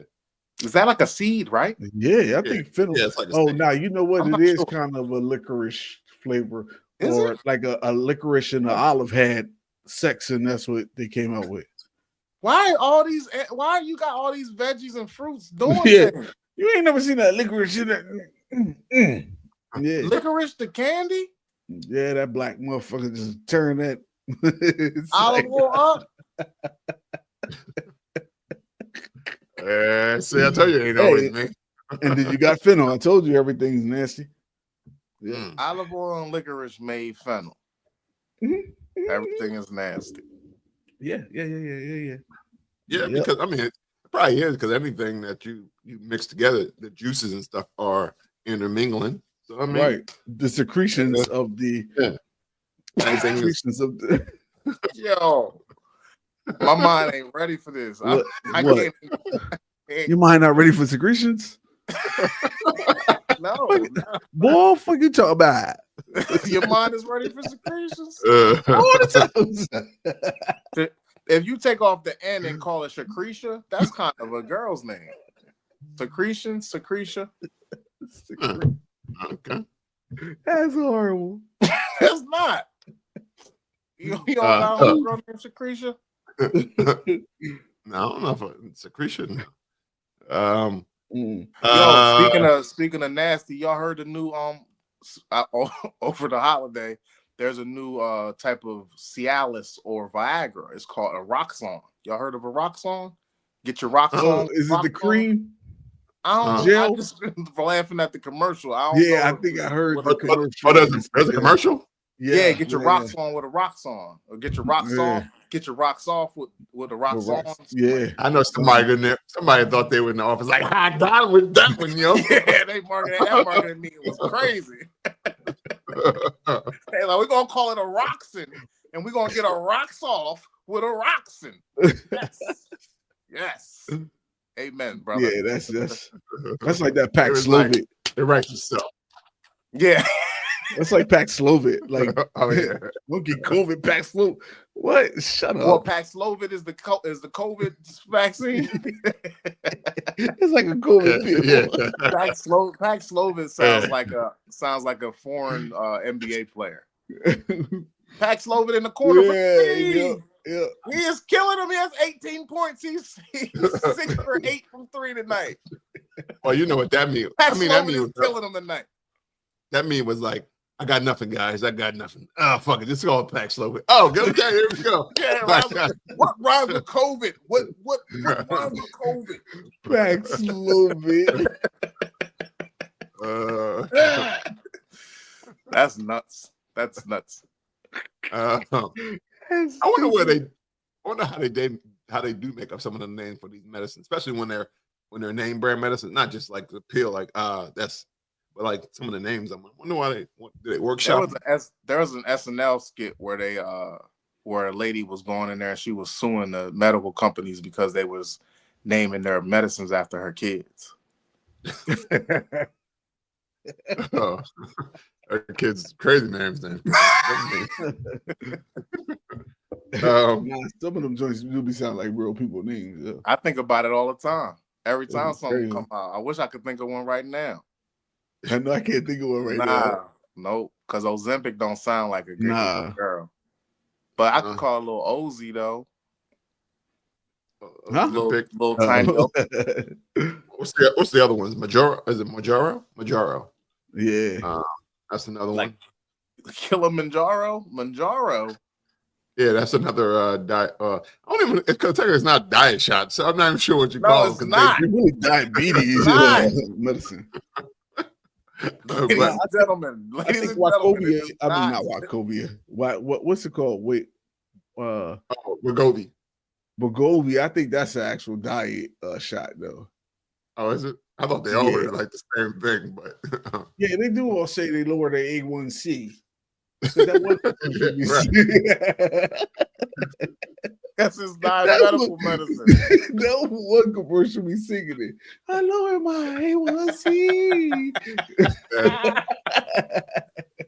Is that like a seed, right? Yeah, I think fennel. Yeah, it's like now you know what? I'm it is sure. kind of a licorice flavor. Is or it? like a licorice and an olive had sex, and that's what they came out with. Why you got all these veggies and fruits doing Yeah. things? You ain't never seen that licorice in that. Yeah. Licorice the candy? Yeah, that black motherfucker just turned that Olive oil up? See, I tell you, it ain't always me. And then you got fennel. I told you everything's nasty. Yeah. Olive oil and licorice made fennel. Mm-hmm. Everything is nasty. Yeah. Yeah, Yep. because I mean, it probably is because anything that you mix together, the juices and stuff are intermingling. So I mean, Right. The secretions of the anything is, secretions of the Yo, my mind ain't ready for this. What? I What? can't. Your mind not ready for secretions? No. Boy, fuck you talk about. Your mind is ready for secretions? All the time. If you take off the N and call it Secretia, that's kind of a girl's name. Secretia. okay. That's horrible. It's not. You don't know a girl named Secretia? No, I don't know if it's secretion. Yo, speaking of nasty, y'all heard the new over the holiday, there's a new type of Cialis or Viagra. It's called a Roxxon. Y'all heard of a Roxxon? Get your Roxxon. Is it the cream? I don't know. I just been laughing at the commercial. I think I heard the commercial. There's a commercial? Yeah, get your rocks on with a rocks on, or get your rocks off. Get your rocks off with the rocks on. Yeah, I know somebody in there. Somebody thought they were in the office like, "Hi, God, with that one, yo." Yeah, they marketed that marketing meeting was crazy. Hey, like we're gonna call it a Roxin, and we're gonna get a rocks off with a Roxin. Yes. Amen, brother. Yeah, that's like that Paxlovid. It writes yourself. Yeah. That's like Paxlovid. Like, oh yeah, we'll get COVID Paxlovid. What? Shut up. Well, Paxlovid is the COVID vaccine. It's like a COVID pill. Yeah. Paxlovid sounds like a foreign NBA player. Paxlovid in the corner. Yeah. He is killing him. He has 18 points. He's 6 for 8 from 3 tonight. Well, you know what that means. Paxlovid is killing him tonight. That meme was like, I got nothing, guys. I got nothing. Oh, fuck it. Just go on Paxlovid. Oh, okay, here we go. Yeah, what rhymes with COVID? What rhymes with COVID? Paxlovid. That's nuts. That's nuts. I wonder how they do make up some of the names for these medicines, especially when they're name brand medicine, not just like the pill, like but like some of the names. I wonder why did they workshop. There was an SNL skit where where a lady was going in there and she was suing the medical companies because they was naming their medicines after her kids. Oh, her kids crazy names then. Some of them joints do be sound like real people names. Yeah. I think about it all the time. Every time That's something crazy. come out, I wish I could think of one right now. I know I can't think of one right now. Nope, because Ozempic don't sound like a good girl. But I could call it a little Ozzy though. Huh? Little tiny. What's the other ones? Majora? Is it Majora? Majaro. Yeah. That's another one. Kilimanjaro. Yeah, that's another diet. I don't even. It's not diet shot, so I'm not even sure what you No, call it's them. not. It's really diabetes Not. medicine. Ladies and gentlemen, I think Wachovia. I mean, not Wachovia. What's it called? Wait, Wegovy. Wegovy. I think that's an actual diet shot, though. Oh, is it? I thought they all were like the same thing, but yeah, they do all say they lower their A1C. So that one that's his medical medicine. That one commercial be singing it. I lower my A1C.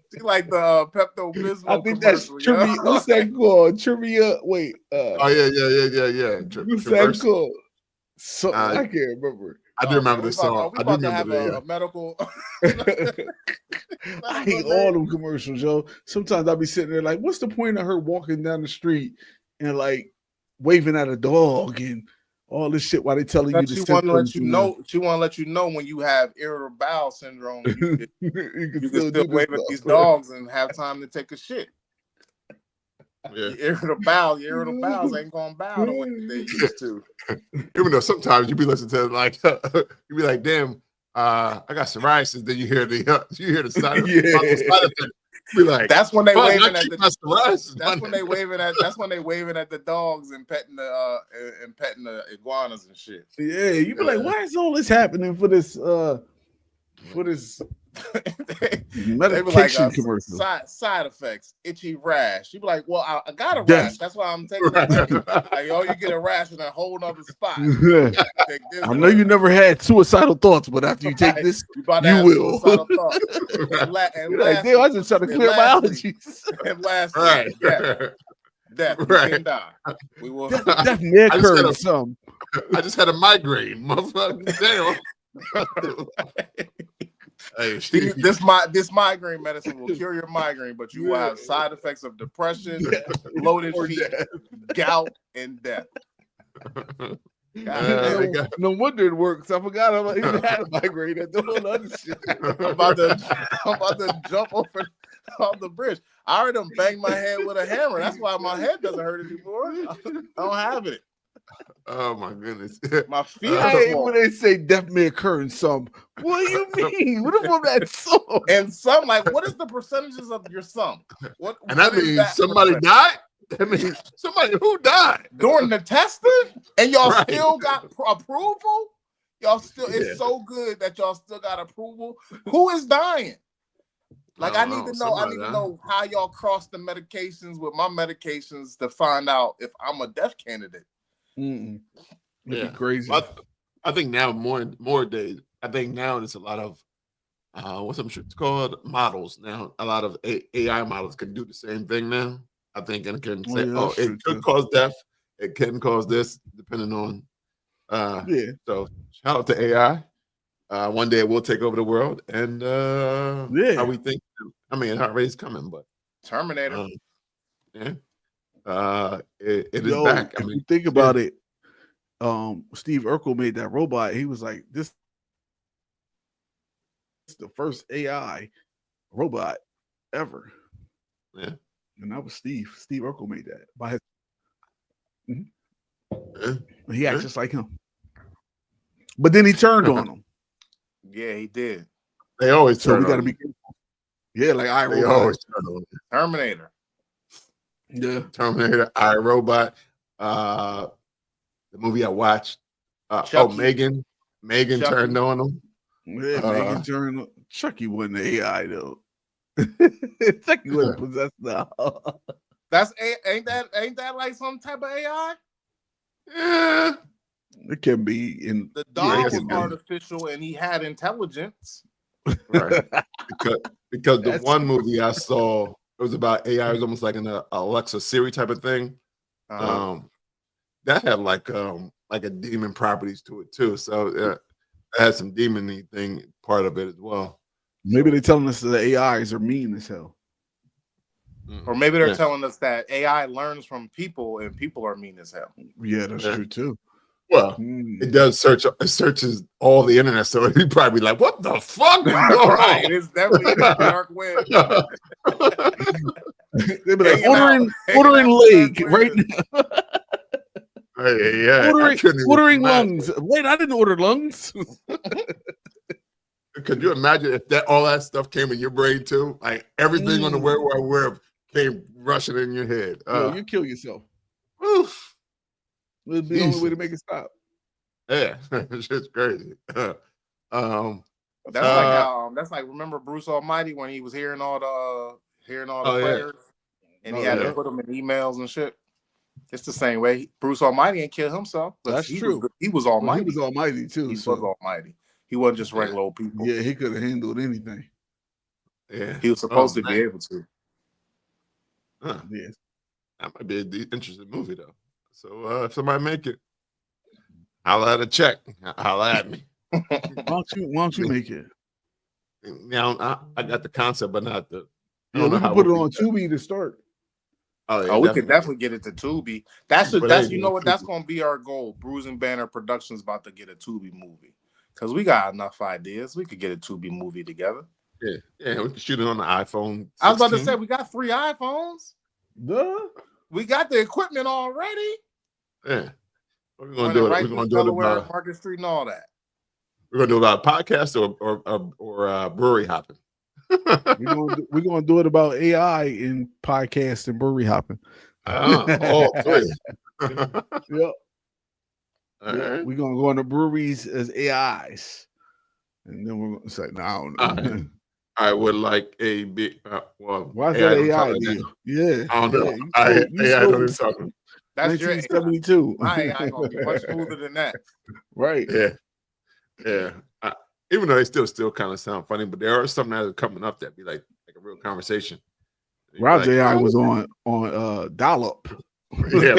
See, like the Pepto Bismol. I think that's trivia. What's that called? Trivia. Wait. Oh yeah. What's that called? So I can't remember. I do remember the song. I do remember a medical. I hate all them commercials, yo. Sometimes I'll be sitting there like, what's the point of her walking down the street and like waving at a dog and all this shit while they telling you she want to let you know. She want to let you know when you have irritable bowel syndrome. You can still wave at these dogs and have time to take a shit. Yeah. Your irritable bowels ain't gonna bow the way they used to. Even though sometimes you be listening to like you be like, damn, I got psoriasis. Then you hear the side effect. Be like, that's when they waving at psoriasis. That's when they waving at the dogs and petting the iguanas and shit. Yeah, you be like, why is all this happening for this medication commercial? Side effects, itchy rash. You be like, well, I got a rash. That's why I'm taking it. Like, you get a rash in a whole other spot. I know you never had suicidal thoughts, but after you take this, you will. And like, damn, I just trying to clear my allergies. And last, death. You can die. We will. Death may occur in some. I just had a migraine, motherfucker. Damn. Hey, this migraine medicine will cure your migraine, but you will have side effects of depression, bloated feet, gout, and death. No wonder it works. I forgot I even had a migraine. I don't know other shit. I'm about to jump over on the bridge. I already done banged my head with a hammer. That's why my head doesn't hurt anymore. I don't have it. Oh my goodness. My feet when they say death may occur in some. What do you mean? What about that song? And some, like, what is the percentages of your sum? What that means somebody died? I mean, somebody who died during the testing, and y'all still got approval. Y'all still, it's so good that y'all still got approval. Who is dying? Like, I need to know. I need to know how y'all cross the medications with my medications to find out if I'm a death candidate. Yeah, crazy. Well, I think now more days. I think now it's a lot of it's called models. Now a lot of AI models can do the same thing now. I think and can say, it could cause death. It can cause this, depending on. So shout out to AI. One day it will take over the world, and how we think. I mean, it already is coming, but Terminator. It is back. I mean, think about it. Steve Urkel made that robot. He was like, "This is the first AI robot ever." Yeah, and that was Steve. Steve Urkel made that by his. He acts just like him, but then he turned on him. Yeah, he did. They always turn. So we got to be careful. Yeah, like they always turn on Terminator. Yeah, Terminator, iRobot. The movie I watched. Megan Chucky. Turned on him. Yeah, Megan turned on. Chucky wasn't AI though. Chucky wasn't possessed now. That's ain't that like some type of AI? Yeah, it can be. In the dog was artificial and he had intelligence. Right. because the one movie I saw, it was about AI. It was almost like an Alexa Siri type of thing. That had like a demon properties to it too. So it had some demon-y thing part of it as well. Maybe they're telling us that the AIs are mean as hell. Or maybe they're telling us that AI learns from people and people are mean as hell. Yeah, that's true too. Well, it does search. It searches all the internet, so he'd probably be like, "What the fuck?" Right, it's definitely the dark web. They'd be like, ordering leg right now. Hey, yeah, ordering lungs. Wait, I didn't order lungs. Could you imagine if all that stuff came in your brain too? Like everything on the World Wide Web came rushing in your head. Yo, you kill yourself. Oof. It'd be the only way to make it stop. Yeah, it's just crazy. That's like how remember Bruce Almighty when he was hearing all the players and he had to put them in emails and shit. It's the same way. Bruce Almighty ain't kill himself. That's true. He was almighty. He was almighty too. He was almighty. He wasn't just regular old people. Yeah, he could have handled anything. Yeah, he was supposed to be able to. Yeah, that might be an interesting movie though. So if somebody make it, holla at a check. Holla at me. Why don't you make it? Now I got the concept, but not the. Yeah, we can put it on Tubi to start. We could definitely get it to Tubi. That's you know what? That's gonna be our goal. Brews and Banter Productions about to get a Tubi movie because we got enough ideas. We could get a Tubi movie together. Yeah, we can shoot it on the iPhone 16. I was about to say we got 3 iPhones. Duh. We got the equipment already. Yeah, we're gonna do it. We're gonna do it about Market Street and all that. We're gonna do it about podcast or brewery hopping. We're gonna do it about AI in podcast and brewery hopping. All three. Yep. Right. We're gonna go into breweries as AIs, and then we're gonna say, "No, I don't know." I would like a big. Why is that AI deal? Yeah, I don't know. AI don't even talk. That's 1972. My AI gonna be much smoother than that. Right. Yeah. Even though they still kind of sound funny, but there are some that are coming up that be like a real conversation. Rob's AI was on dial-up. Yeah.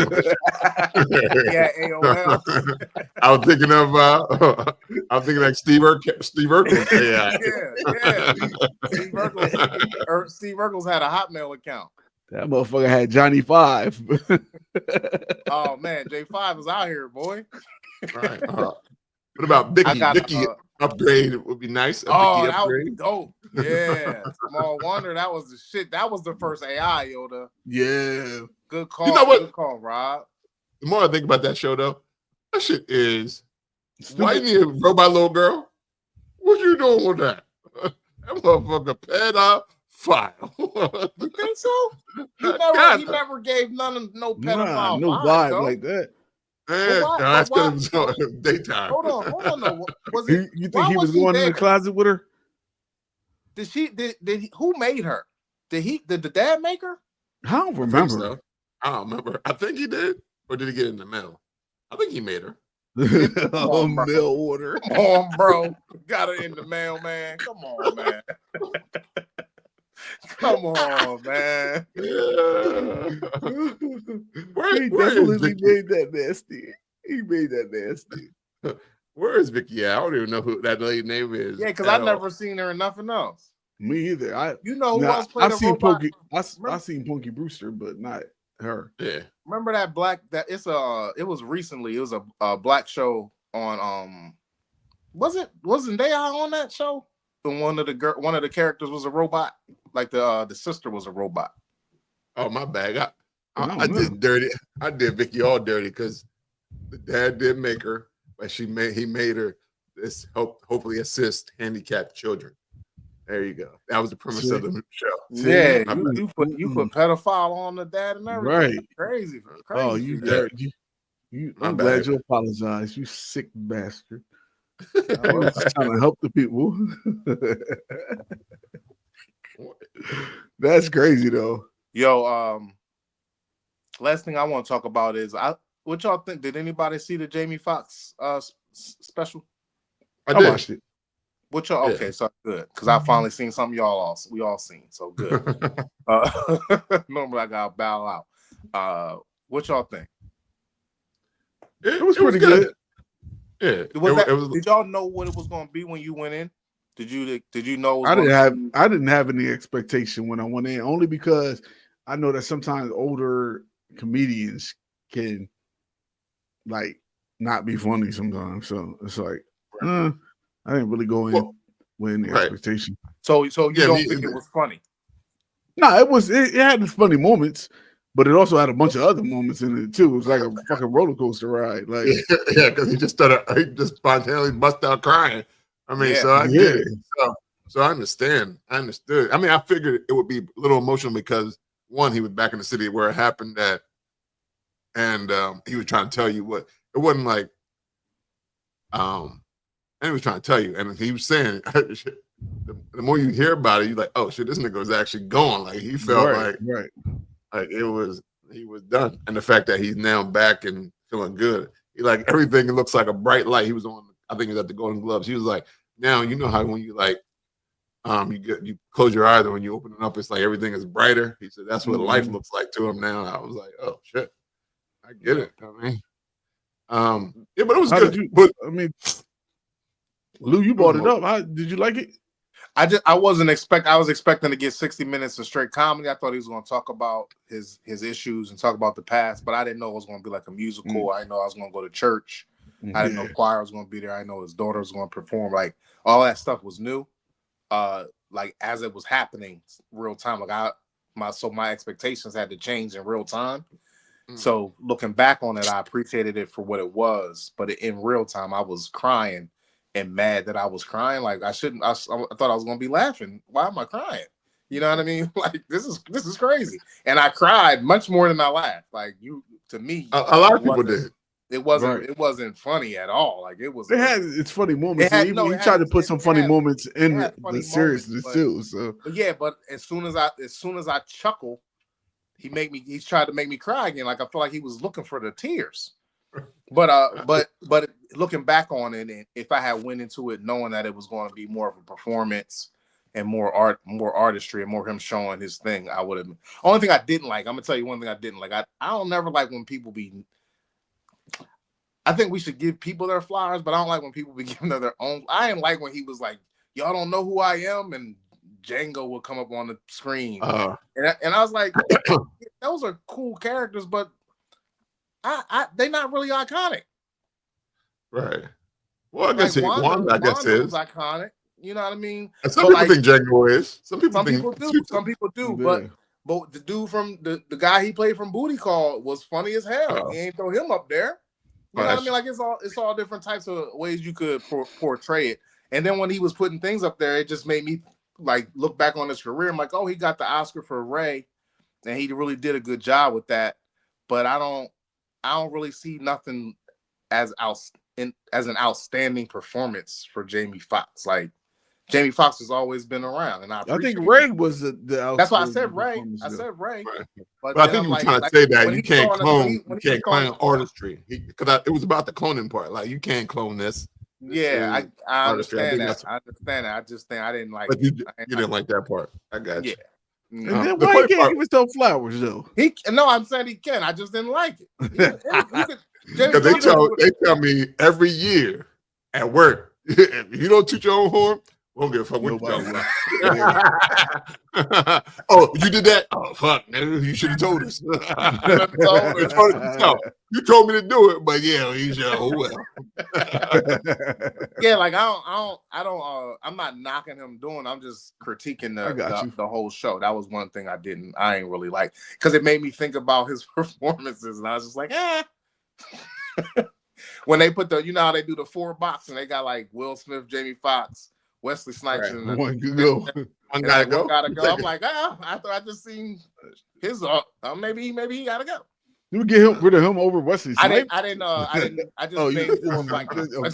AOL. I was thinking like Steve Urkel's AI. Yeah. Steve Urkel's had a Hotmail account. That motherfucker had Johnny 5. Oh man, J5 is out here, boy. Right. What about Vicky? Upgrade would be nice. That was dope. Yeah. Small wonder that was the shit. That was the first AI, Yoda. Yeah. Good call. You know what? Good call, Rob. The more I think about that show, though, that shit is why you need a robot little girl? What you doing with that? That motherfucker pedophile. You think so? He never gave no pedophile no vibe like that. That's because it was daytime. Hold on. No. Was it? You think he was going in the closet with her? Did who made her? Did the dad make her? I don't remember. I don't remember. I think he did, or did he get it in the mail? I think he made her. Mail order. Come on, bro. Got it in the mail, man. Come on, man. Come on, man. He definitely made that nasty. He made that nasty. Where is Vicky at? I don't even know who that lady name is. Yeah, because I've never seen her in nothing else. Me either. Who else played I've a seen robot? I've seen Punky Brewster, but not her. Yeah. Remember that it was recently. It was a black show on wasn't they on that show? And one of the characters was a robot. Like the sister was a robot. Oh, my bad. I did dirty. I did Vicky all dirty because the dad did make her, but he made her this hopefully assist handicapped children. There you go. That was the premise of the show. Yeah, you put pedophile on the dad and everything. Right. Crazy. Oh, I'm glad you apologize. You sick bastard. I was just trying to help the people. That's crazy though. Yo, last thing I want to talk about is what y'all think? Did anybody see the Jamie Foxx special? I watched it. What y'all? Okay, so good because I finally seen something we all seen. So good. Normally I gotta bow out. What y'all think? It was pretty good. Yeah. Did y'all know what it was going to be when you went in? Did you know? I didn't have any expectation when I went in, only because I know that sometimes older comedians can like not be funny sometimes. So it's like, I didn't really go in with any expectation. So you don't think it was funny? No, it had its funny moments, but it also had a bunch of other moments in it too. It was like a fucking roller coaster ride. Like because he just spontaneously bust out crying. I mean, so I get it. So I understand. I understood. I mean, I figured it would be a little emotional because one, he was back in the city where it happened at, and he was trying to tell you what it wasn't like. And he was trying to tell you, and he was saying, the more you hear about it, you're like, oh shit, this nigga was actually going. Like he felt like he was done, and the fact that he's now back and feeling good, he like everything looks like a bright light. He was on, I think he was at the Golden Globes. He was like, now you know how when you like. You close your eyes and when you open it up, it's like everything is brighter. He said that's what life looks like to him now. I was like, oh shit, I get it. I mean, yeah, but it was good. But I mean, Lou, you brought it up. Did you like it? I was expecting to get 60 minutes of straight comedy. I thought he was going to talk about his issues and talk about the past, but I didn't know it was going to be like a musical. I didn't know I was going to go to church. I didn't know choir was going to be there. I know his daughter was going to perform. Like all that stuff was new. Like as it was happening real time, like my expectations had to change in real time. So looking back on it, I appreciated it for what it was, but in real time, I was crying and mad that I was crying. Like I thought I was gonna be laughing. Why am I crying? You know what I mean? Like this is crazy. And I cried much more than I laughed. Like to me, a lot of people did. It wasn't funny at all. Like it was. It had its funny moments. He tried to put some funny moments in the seriousness too. So but as soon as I chuckle, he's tried to make me cry again. Like I feel like he was looking for the tears. But looking back on it, and if I had went into it knowing that it was going to be more of a performance and more artistry and more him showing his thing, I would have. Only thing I didn't like. I'm gonna tell you one thing I didn't like. I don't never like when people be. I think we should give people their flowers, but I don't like when people be giving them their own. I didn't like when he was like, "Y'all don't know who I am," and Django would come up on the screen, and I was like, "Those are cool characters, but they're not really iconic." Right. Well, I guess Wanda is iconic. You know what I mean? And some people think Django is. Some people do. Some people do. Yeah. But the dude from the guy he played from Booty Call was funny as hell. He ain't throw him up there. You know what I mean? Like it's all different types of ways you could portray it. And then when he was putting things up there, it just made me like look back on his career. I'm like, oh, he got the Oscar for Ray, and he really did a good job with that. But I don't really see nothing as an outstanding performance for Jamie Foxx. Like Jamie Foxx has always been around, and I think Ray was the. That's why I said Ray. I said Ray. Right. But I think you were trying to say that you can't clone. You can't clone artistry because it was about the cloning part. Like you can't clone this. Yeah, I understand that. I understand that. I just think I didn't like. But you didn't like that part. I got you. And then why he can't give himself flowers though? I'm saying he can. I just didn't like it. Because they tell me every year at work, if you don't toot your own horn, we don't give a fuck what you're talking about. Oh, you did that? Oh, fuck, man. You should have told us. You told me to do it, but yeah, you should. Oh well. Yeah, like I'm not knocking him doing. I'm just critiquing the whole show. That was one thing I ain't really like because it made me think about his performances, and I was just like, When they put how they do the 4 box and they got like Will Smith, Jamie Foxx, Wesley Snipes, and one could go. One gotta go. I'm like, after I just seen his, maybe he gotta go. You get rid of him over Wesley Snipes? I just made 4 black dudes. Okay.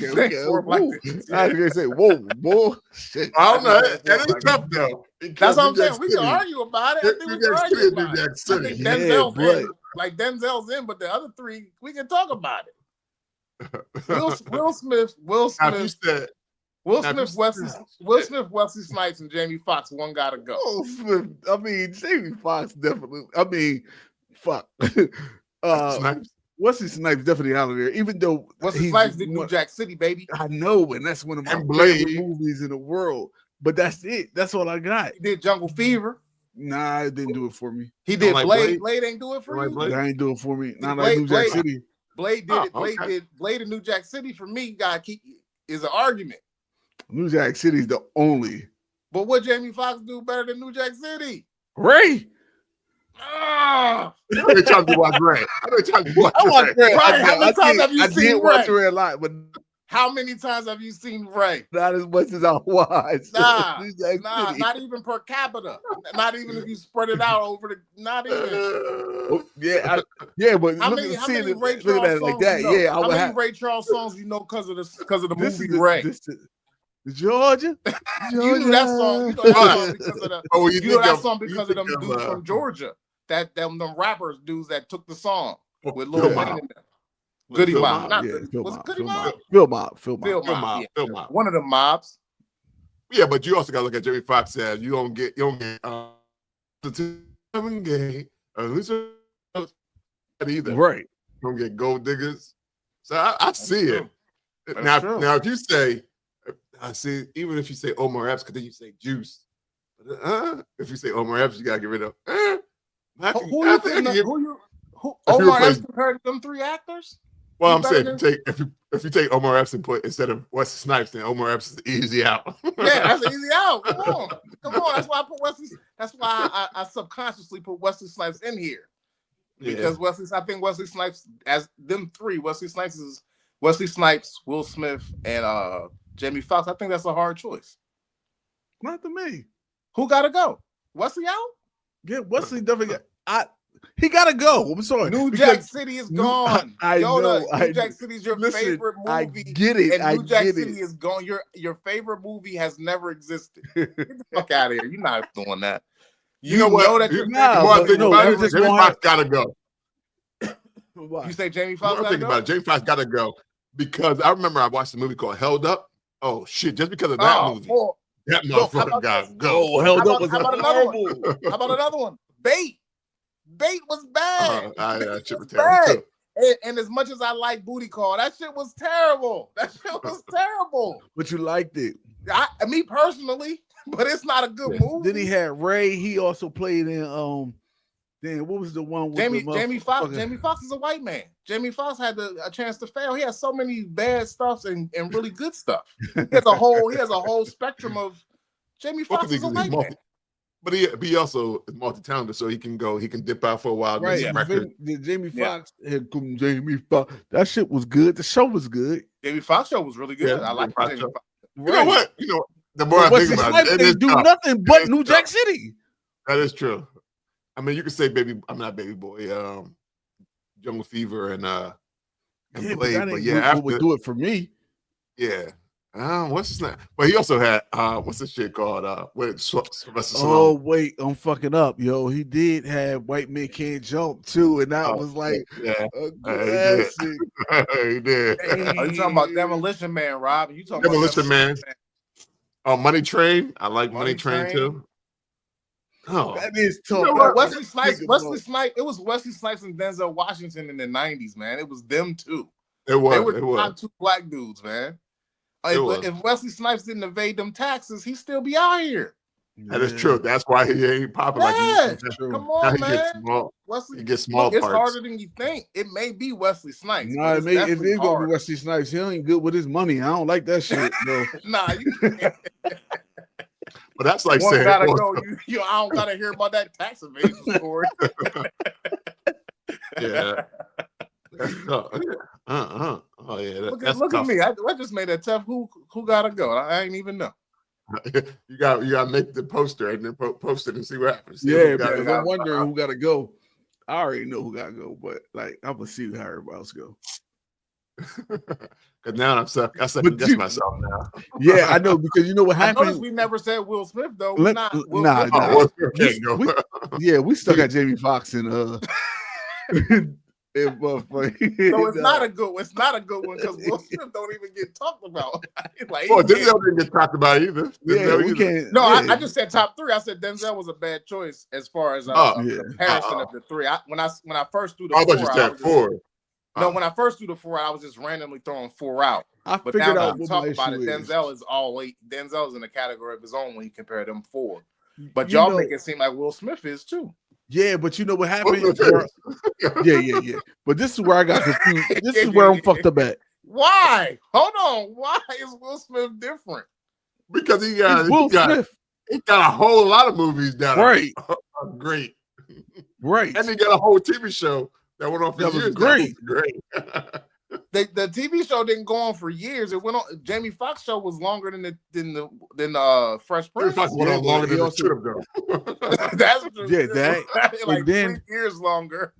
I was gonna say, whoa, boy. Shit. I don't know. That is tough though. That's what I'm saying. We can argue about it. I think we can argue about it. I think Denzel's in. Like Denzel's in, but the other 3, we can talk about it. Will Smith, Wesley Snipes, and Jamie Foxx. One gotta go. Will Smith. I mean, Jamie Foxx definitely. I mean, fuck. Wesley Snipes definitely out of there. Even though Wesley Snipes did New Jack City, baby. I know, and that's one of my favorite movies in the world. But that's it. That's all I got. He did Jungle Fever. Nah, it didn't do it for me. He did Blade. Blade ain't do it for you. That ain't do it for me. Not like New Jack City. Blade did it. Okay. Blade in New Jack City for me. Got keep is an argument. New Jack City's the only. But what Jamie Foxx do better than New Jack City? Ray. Ah, I been trying to watch Ray. I been trying to watch Ray. Right, how many times have you seen watch Ray? Ray a lot, but how many times have you seen Ray? not as much as I watched. Nah, New Jack City. not even per capita. Not even if you spread it out over the. Not even. Oh, but How look many at Ray look at that Charles like songs that. you know? Yeah, I how would many have. Ray Charles songs you know because of the movie Ray? Georgia. You knew that song. You know that song because of the. Oh, you know that song because of them dudes from Georgia. Them rappers dudes that took the song with Lil Wayne in them. Goody Mob. Not Goody. Was it Goody Mob? Phil Mob. Phil Mob. One of the mobs. Yeah, but you also got to look at Jamie Foxx says you don't get the gay either. Right. You don't get gold diggers. So I see it. That's true. Now, if you say, I see, even if you say Omar Epps, because then you say Juice. If you say Omar Epps, you gotta get rid of. Omar Epps compared to them three actors? Well, I'm saying if you take Omar Epps and put instead of Wesley Snipes, then Omar Epps is easy out. Yeah, that's an easy out. Come on. That's why I put Wesley. That's why I subconsciously put Wesley Snipes in here. Because I think Wesley Snipes, as them three, Wesley Snipes, Will Smith, and Jamie Foxx. I think that's a hard choice. Not to me. Who gotta go? Wesley out? Yeah, Wesley definitely. He gotta go. I'm sorry. New Jack City is gone. I know. New Jack City is your favorite movie. I get it. And New Jack City is gone. Your favorite movie has never existed. Get the fuck out of here. You're not doing that. You know that your Jamie Foxx gotta go. You say Jamie Foxx gotta go? About it. Jamie Foxx gotta go because I remember I watched a movie called Held Up. Oh shit! Just because of that movie, that motherfucker gotta go. Held Up was horrible. How about another one? Bait was bad. Shit was terrible too. And as much as I like Booty Call, that shit was terrible. But you liked it. Me personally, but it's not a good movie. Then he had Ray. He also played in what was the one with Jamie Foxx? Jamie Foxx is a white man. Jamie Foxx had a chance to fail. He has so many bad stuff and really good stuff. He has a whole spectrum of. Jamie Foxx is a white man. But he also is multi-talented, so he can dip out for a while. Right. Jamie Foxx, Jamie Foxx. That shit was good. The show was good. Jamie Foxx show was really good. I like Jamie Foxx. You know what? The more I think about it, they do nothing but New Jack City. That is true. I mean, you could say I'm not Baby Boy, Jungle Fever and Blade, but after would do it for me. Yeah. What's his name? But he also had what's this shit called? Wait, I'm fucking up, yo. He did have White Men Can't Jump too, and that was like a classic. He did. Are you talking about Demolition Man, Rob? You talking Demolition Man? Oh, Money Train. I like Money Train too. Oh, that is tough. You know Wesley Snipes. It was Wesley Snipes and Denzel Washington in the '90s, man. It was them two. They were the top two black dudes, man. If Wesley Snipes didn't evade them taxes, he'd still be out here. That is true. That's why he ain't popping like come on, man. He gets small parts. It's harder than you think. It may be Wesley Snipes. No, it is gonna be Wesley Snipes. He ain't good with his money. I don't like that shit. No. But that's like one saying, gotta go. I don't gotta hear about that tax evasion story. Yeah. That's tough. Oh yeah. Look at me. I just made that tough. Who gotta go? I ain't even know. You gotta make the poster and then post it and see what happens. I'm wondering who gotta go. I already know who gotta go, but like I'm gonna see how everybody else go. Because now I second guess myself now. Yeah, I know, because you know what happened. I noticed we never said Will Smith though. We stuck at Jamie Foxx and So it's not a good one. It's not a good one because Will Smith don't even get talked about. Denzel didn't get talked about either. I just said top three. I said Denzel was a bad choice as far as comparison of the three. When I first threw the four. No, when I first threw the 4 out, I was just randomly throwing 4 out. But now that we talk about it, Denzel is in a category of his own when you compare them 4. But y'all make it seem like Will Smith is too. Yeah, but you know what happened? Will Smith is. Yeah. But this is where I got confused. This is where I'm fucked up at. Why? Hold on. Why is Will Smith different? Because he It's Will Smith. He got a whole lot of movies that Right. are great. Right. And he got a whole TV show that went on for That was years. great. That was great. The TV show didn't go on for years. It went on. Jamie Foxx show was longer than Fresh Jamie Prince. Foxx went on longer than it should have done. That's true. Yeah, that. like And then 3 years longer.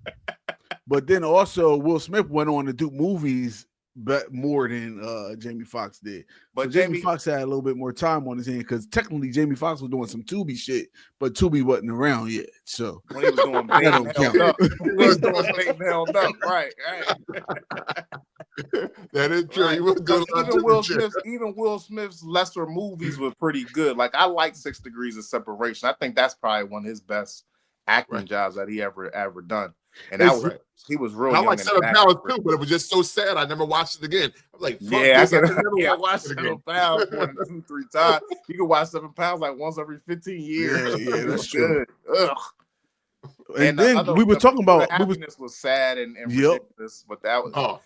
But then also Will Smith went on to do movies but more than Jamie Foxx did. But so Jamie Foxx had a little bit more time on his hand because technically Jamie Foxx was doing some Tubi shit, but Tubi wasn't around yet. So when he was doing Bait and Held Up. He was doing Bait and Held Up. Right. That is true. Right. He was doing Even Will Smith's lesser movies were pretty good. Like I like 6 Degrees of Separation. I think that's probably one of his best acting jobs that he ever done. And that was he was real. I young like 7 Pounds too, but it was just so sad. I never watched it again. I was like, fuck this. I never watch 7 Pounds more than 2-3 times. You can watch 7 Pounds like once every 15 years. Yeah, that's true. Ugh. And then we were talking about Happiness was sad and ridiculous, but that was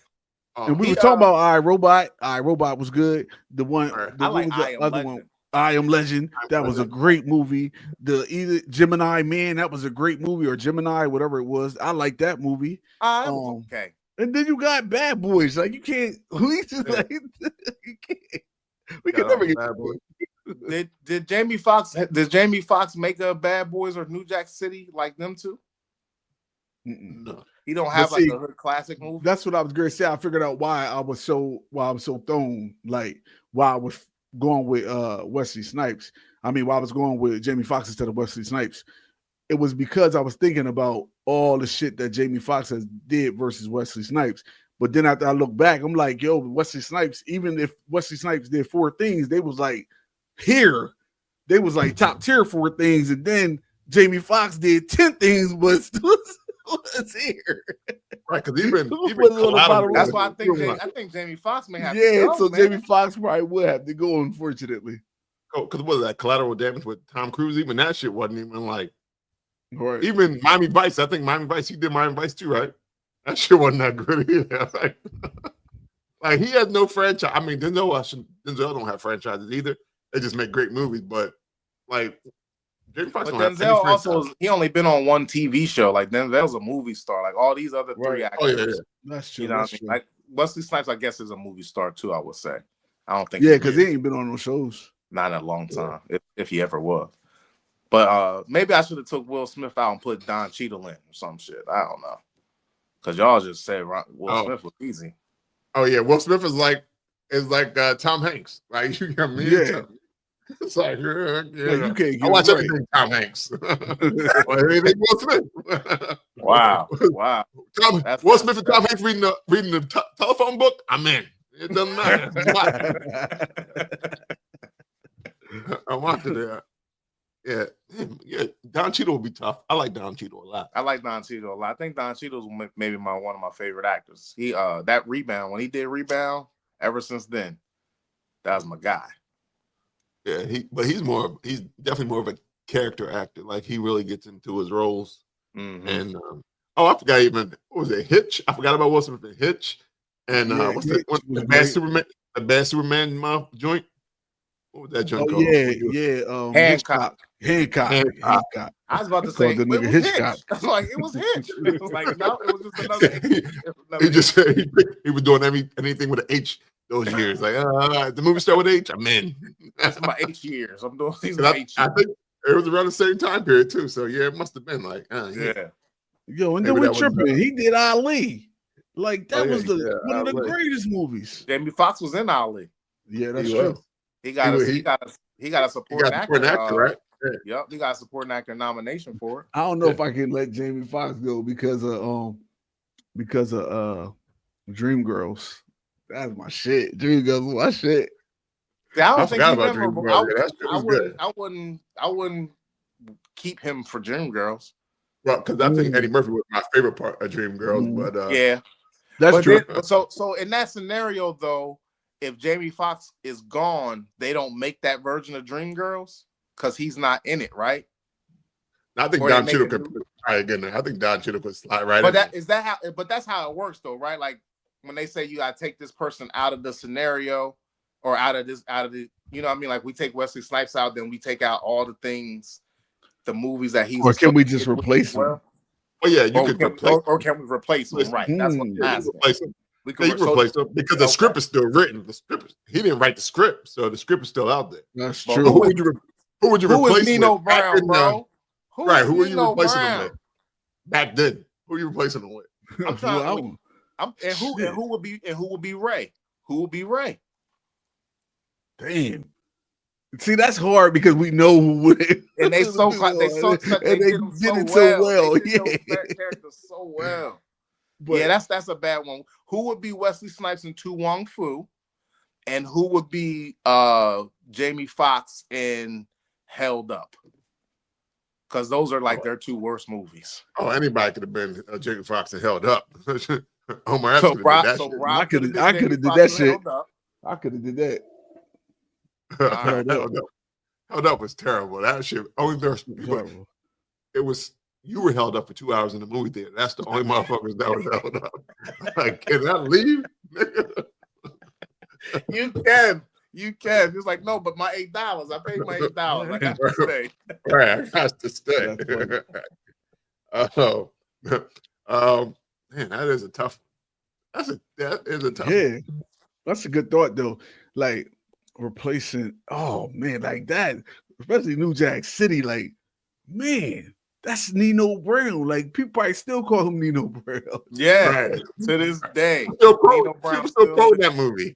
and we were talking about iRobot. iRobot was good. The one, I like I Am Legend. One, I Am Legend. That was a great movie. Either Gemini Man, that was a great movie, or Gemini, whatever it was. I like that movie. Okay. And then you got Bad Boys. Like you can't. We just like you can't. We can never get Bad Boys. Did Jamie Foxx make a Bad Boys or New Jack City like them two? No. He don't have like a hood classic movie. That's what I was gonna say. I figured out why I was so thrown. Like why I was going with Wesley Snipes. I mean, why I was going with Jamie Foxx instead of Wesley Snipes. It was because I was thinking about all the shit that Jamie Foxx has did versus Wesley Snipes. But then after I look back, I'm like, yo, Wesley Snipes, even if Wesley Snipes did 4 things, they was like here. They was like top tier 4 things. And then Jamie Foxx did 10 things, but was here. Right, because even that's why I think Jamie Foxx may have to go, so man. Jamie Foxx probably would have to go, unfortunately. Oh, because what was that? Collateral Damage with Tom Cruise? Even that shit wasn't even like right. Even Miami Vice. I think Miami Vice, he did Miami Vice too, right? That shit wasn't that good either. Like he has no franchise. I mean, Denzel don't have franchises either. They just make great movies, but like Jamie Foxx. But Denzel also he only been on one TV show. Like Denzel's a movie star. Like all these other 3 actors. Oh yeah. That's true. You know that's what I true. mean? Like Wesley Snipes, I guess, is a movie star too. I would say. I don't think. Yeah, because he ain't been on no shows. Not in a long time, if he ever was. But maybe I should have took Will Smith out and put Don Cheadle in or some shit. I don't know. Because y'all just said Will Smith was easy. Oh yeah, Will Smith is like Tom Hanks, right? You know what I mean? Yeah. It's like you can't. I watch everything Tom Hanks. Anything Will Smith. Wow. Will Smith and Tom Hanks reading the telephone book. I'm in. It doesn't matter. I want to there. Yeah. Don Cheadle will be tough. I like Don Cheadle a lot. I think Don Cheadle's maybe one of my favorite actors. He that Rebound, when he did Rebound, ever since then, that was my guy. Yeah, he's definitely more of a character actor. Like he really gets into his roles. Mm-hmm. And I forgot even what was it, Hitch? I forgot about Will Smith in Hitch. And what's the Bad Superman? The Bad Superman joint. What was that joint called? Yeah. Hancock. I was about to say the nigga Hitchcock. I was like, it was Hitch. It was like, no, it was just another. He was doing anything with an H those years. Like, the movie start with H. I'm in. That's my H years. I'm doing these I H years. I think it was around the same time period too. So yeah, it must have been like, yeah. Yo, and then we tripping. He did Ali. Like that was one of the greatest movies. Jamie Foxx was in Ali. Yeah, that's true. He got a supporting actor, right? Yeah. Yep, he got a supporting actor nomination for it. I don't know if I can let Jamie Foxx go because of Dreamgirls. That's my shit. Dreamgirls is my shit. See, I don't think he's about memorable. I wouldn't keep him for Dreamgirls. Well, because I think Eddie Murphy was my favorite part of Dreamgirls, but yeah, that's true. So in that scenario, though, if Jamie Foxx is gone, they don't make that version of Dreamgirls because he's not in it, right? I think Don Cheadle could probably good enough. I think Don should have put slide right. But that's how it works though, right? Like when they say you gotta take this person out of the scenario or out of the, you know what I mean? Like we take Wesley Snipes out, then we take out all the things, the movies that he's. Or can we just replace him? Oh yeah, you could replace. Or can we replace him? Right. That's what I'm asking. Replace him. We can replace him because the script is still written. The script, he didn't write the script, so the script is still out there. That's But true. Who would you replace? Is Nino Brown, bro? Who are you replacing him with? Back then, who are you replacing him with? I'm trying. And who would be Ray? Who would be Ray? Damn. See, that's hard because we know who would. And they did so well. They did those characters so well. But, yeah, that's a bad one. Who would be Wesley Snipes and Tu Wong Fu? And who would be Jamie Foxx in Held Up? Because those are like their two worst movies. Oh, anybody could have been Jamie Foxx and Held Up. Omar so Rob, I could have did that shit. I could have did that. Held Up was terrible. That shit. Only there's it was. You were held up for 2 hours in the movie theater. That's the only motherfuckers that was held up. Like, can I leave? You can. It's like, no, but my $8. I paid my $8. I got to stay. Right, I got to stay. Man, that is a tough. That is a tough. Yeah, that's a good thought though. Like replacing. Oh man, like that, especially New Jack City. Like, man. That's Nino Brown. Like people probably still call him Nino Brown. Yeah, right. To this day, people still quote that movie.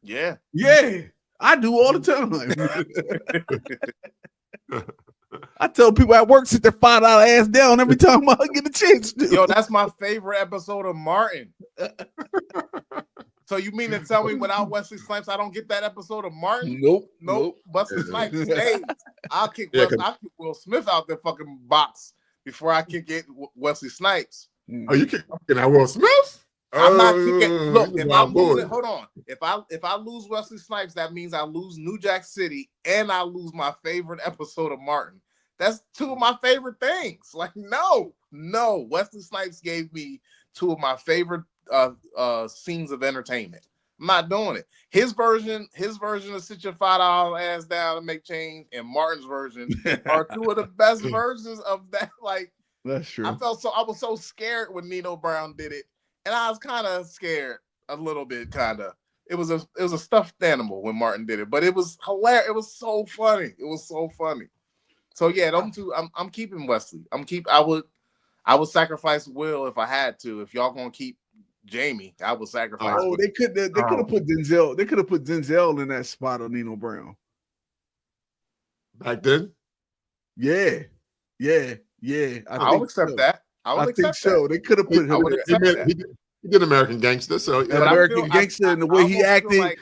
Yeah, I do all the time. I tell people at work sit their $5 ass down every time I get a chance to. Yo, that's my favorite episode of Martin. So you mean to tell me without Wesley Snipes, I don't get that episode of Martin? Nope. Wesley Snipes stays. I'll kick Will Smith out the fucking box before I kick it Wesley Snipes. Oh, you kicking out Will Smith? I'm not kicking. Look, if I'm losing, hold on. If I lose Wesley Snipes, that means I lose New Jack City and I lose my favorite episode of Martin. That's two of my favorite things. Like, no. Wesley Snipes gave me two of my favorite scenes of entertainment. I'm not doing it. His version of sit your $5 ass down and make change, and Martin's version are two of the best versions of that. Like, that's true. I was so scared when Nino Brown did it, and I was kind of scared a little bit. It was a stuffed animal when Martin did it, but it was hilarious. It was so funny. So yeah, them two. I'm keeping Wesley. I would sacrifice Will if I had to. If y'all gonna keep Jamie, I would sacrifice. Oh, they could have put Denzel. They could have put Denzel in that spot on Nino Brown. Back then? Yeah. I'll accept that. I think so. They could have put him. He did American Gangster, so American Gangster and the way he acted.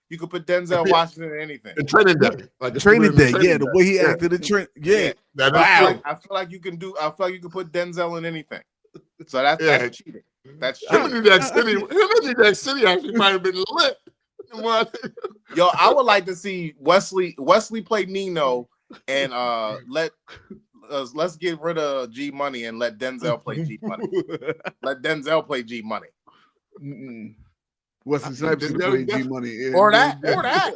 You could put Denzel Washington in anything. In Training Day. Training Day, the way he acted in Training. Yeah. Wow. I feel like you can put Denzel in anything. So that's cheating. That's cheating. Him in New Jack City actually might have been lit. Yo, I would like to see Wesley play Nino and let's get rid of G Money and let Denzel play G Money. Let Denzel play G Money. Wesley Snipes play G Money. Or that. I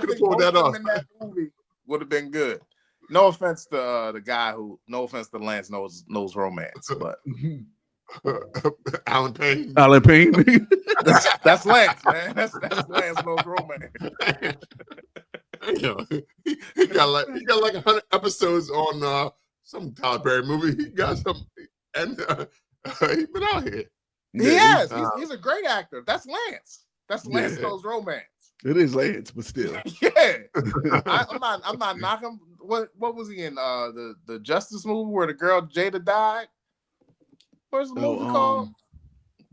think pull that off. In that movie would have been good. No offense to the guy no offense to Lance knows romance, but Alan Payne. That's Lance, man. That's Lance knows romance. He got like 100 episodes on some Tyler Perry movie. He got some, and he's been out here. He has. He's a great actor. That's Lance. That's Lance knows romance. It is Lance, but still. Yeah. I'm not knocking. What was he in? The Justice movie where the girl Jada died? What's the movie called?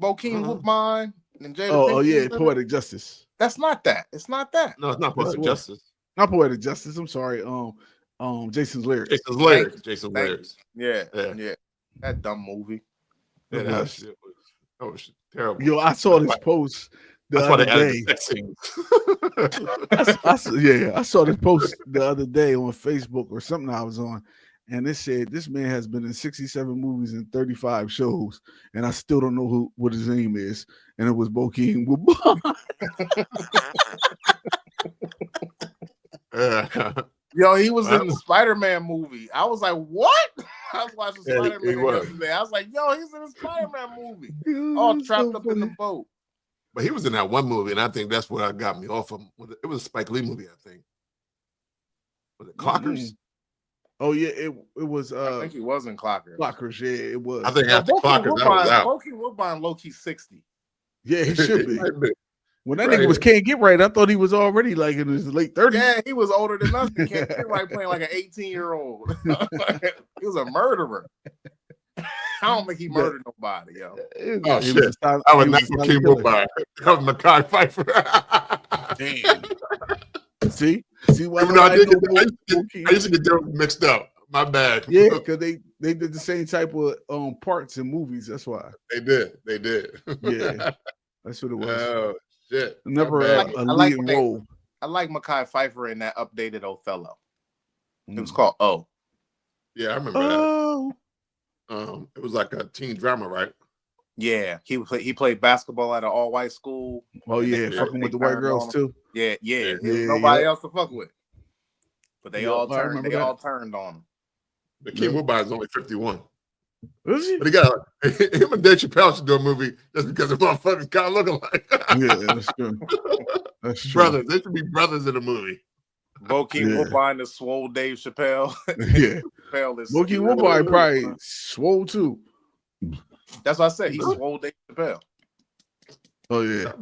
Bokeem Woodbine and Jada. Poetic Justice. That's not that. It's not that. No, it's not Poetic Justice. Not Poetic Justice. I'm sorry. Jason's Lyrics. Jason's Lyrics. Yeah. That dumb movie. Yeah, that was terrible. Yo, I saw this post That's why they other added day. the sex scenes. I saw this post the other day on Facebook or something I was on, and it said this man has been in 67 movies and 35 shows, and I still don't know what his name is. And it was Bokeem Woodbine. Yo, he was in the Spider-Man movie. I was like, what? I was watching Spider-Man yesterday. I was like, yo, he's in the Spider-Man movie. All trapped up in the boat. But he was in that one movie, and I think that's what got me off of. It was a Spike Lee movie, I think. Was it Clockers? Mm-hmm. Oh yeah, it was. I think he was in Clockers. Clockers, yeah, it was. I think after Clockers, I was out. Bokeem Woodbine, low-key 60. Yeah, he should be. When that Right. nigga was Can't Get Right, I thought he was already like in his late 30s. Yeah, he was older than us. He can't get right playing like an 18-year-old. He was a murderer. I don't think he murdered nobody, yo. Oh, shit. I was not Bokeem Woodbine. That was Mekhi Phifer. Damn. See why I used to get them mixed up. My bad. Yeah, because they did the same type of parts in movies. That's why. They did. Yeah. That's what it was. Oh shit! Never a leading role. I like Mekhi Phifer in that updated Othello. It was called O. Yeah, I remember that. It was like a teen drama, right? Yeah, he played basketball at an all-white school. Oh yeah, fucking with the white girls too. Yeah. There's nobody else to fuck with, but they all turned. They all turned on him. Bokeem Woodbine is only 51. Is he? But he got him and Dave Chappelle should do a movie just because the motherfuckers kind of look alike. Yeah, that's true. That's true. Brothers, they should be brothers in a movie. Bokeem Woodbine is swole Dave Chappelle. Yeah, Bokeem Woodbine probably swole too. That's what I said. He's swole Dave Chappelle. Oh yeah.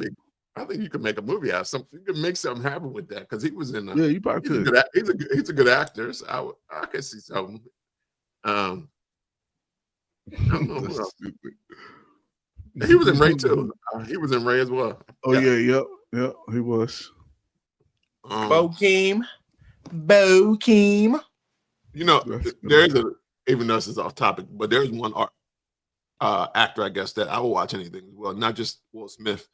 I think you could make a movie out of something. You could make something happen with that because he was in. Yeah, you probably could. He's a good actor. So I could see something. I don't know who else. He was in Ray too. He was in Ray as well. Oh yeah, he was. Bokeem. You know, there's even though this is off topic, but there's one actor, I guess, that I will watch anything as well. Not just Will Smith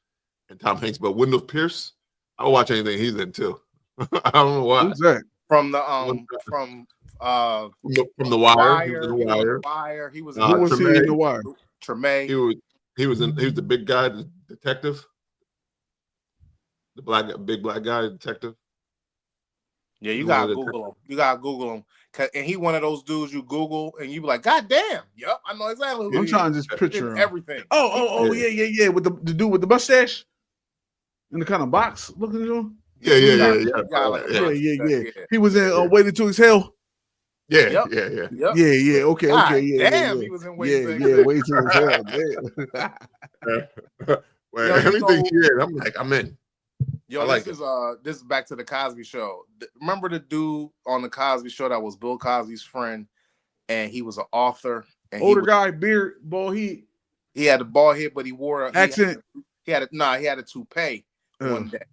and Tom Hanks, but Wendell Pierce. I will watch anything he's in too. I don't know why. Who's that? From the The Wire. He was in The Wire. He was who was he in The Wire? Tremaine. He was the big guy, the detective. The big black guy, detective. Yeah, you gotta Google him. And he one of those dudes you Google and you be like, God damn, yep, I know exactly who he is. I'm trying to just picture him. Everything. Yeah. With the dude with the mustache and the kind of box looking at him. Yeah. He was in Waiting to Exhale. Yeah. Okay. Damn, he was in Waiting to Exhale. Waiting to Exhale. Well, everything he did, I'm like, I'm in. Yo, this is back to the Cosby Show. Remember the dude on the Cosby Show that was Bill Cosby's friend, and he was an author. And older guy, beard, bald head. He had a bald head, but he wore a accent. He had a toupee one day.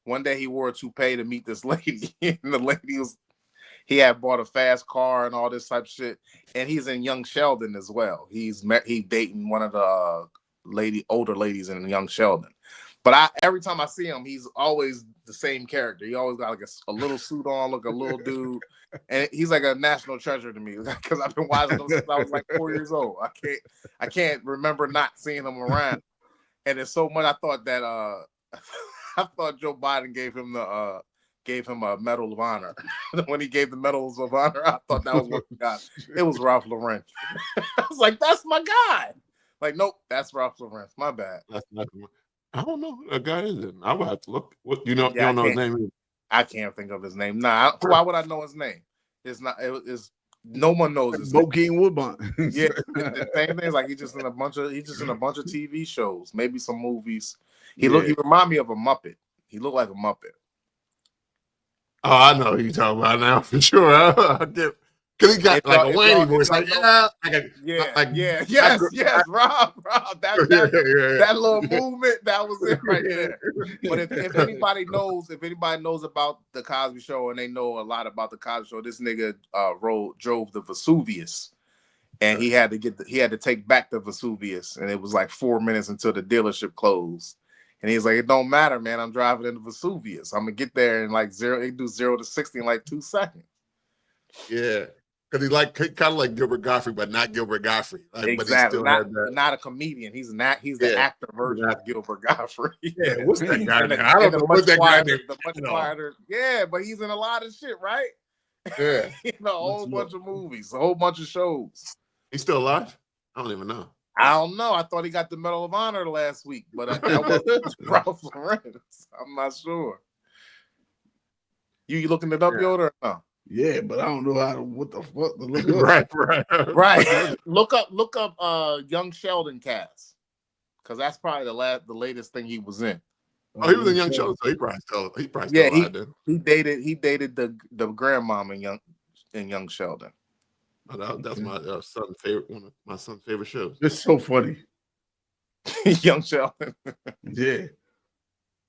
One day he wore a toupee to meet this lady, and the lady he had bought a fast car and all this type of shit. And he's in Young Sheldon as well. He's dating one of the older ladies in Young Sheldon. But every time I see him, he's always the same character. He always got like a little suit on, look a little dude, and he's like a national treasure to me because I've been watching him since I was like 4 years old. I can't remember not seeing him around, and it's so much. I thought that I thought Joe Biden gave him a Medal of Honor when he gave the Medals of Honor. I thought that was what he got. It was Ralph Lauren. I was like, that's my guy. Like, nope, that's Ralph Lauren. My bad. That's not. I don't know who that guy is. I would have to look. What you don't know his name? I can't think of his name. Nah, why would I know his name? It's not. It's no one knows his name. Bokeem Woodbine. Yeah, the same thing is like he's just in a bunch of TV shows, maybe some movies. He remind me of a Muppet. He looked like a Muppet. Oh, I know who you're talking about now for sure. I get. Cause he got like a whiny voice, yes, Rob, that little movement, that was it right there. But if anybody knows about the Cosby Show and they know a lot about the Cosby Show, this nigga drove the Vesuvius, and he had to take back the Vesuvius, and it was like 4 minutes until the dealership closed, And he's like, it don't matter, man. I'm driving into Vesuvius. I'm gonna get there in like they do 0 to 60 in like 2 seconds. Yeah. Because he's like kind of like Gilbert Gottfried, but not Gilbert Gottfried. Like, Exactly. But he still not a comedian. He's the actor version of Gilbert Gottfried. Yeah, what's that guy name? I don't know what that guy name. The much quieter. Yeah, but he's in a lot of shit, right? Yeah. In a whole bunch of movies, a whole bunch of shows. He's still alive? I don't even know. I don't know. I thought he got the Medal of Honor last week, but that wasn't Ralph Lauren. I'm not sure. You looking it up, Yoda, or no? Yeah, but I don't know what the fuck to look up. Right. Look up Young Sheldon cast, because that's probably the latest thing he was in. Oh, he was in Young Sheldon, so he probably still alive. He dated the grandmom in Young Sheldon. Oh, that's my son's favorite, one of my son's favorite shows. It's so funny. Young Sheldon. Yeah.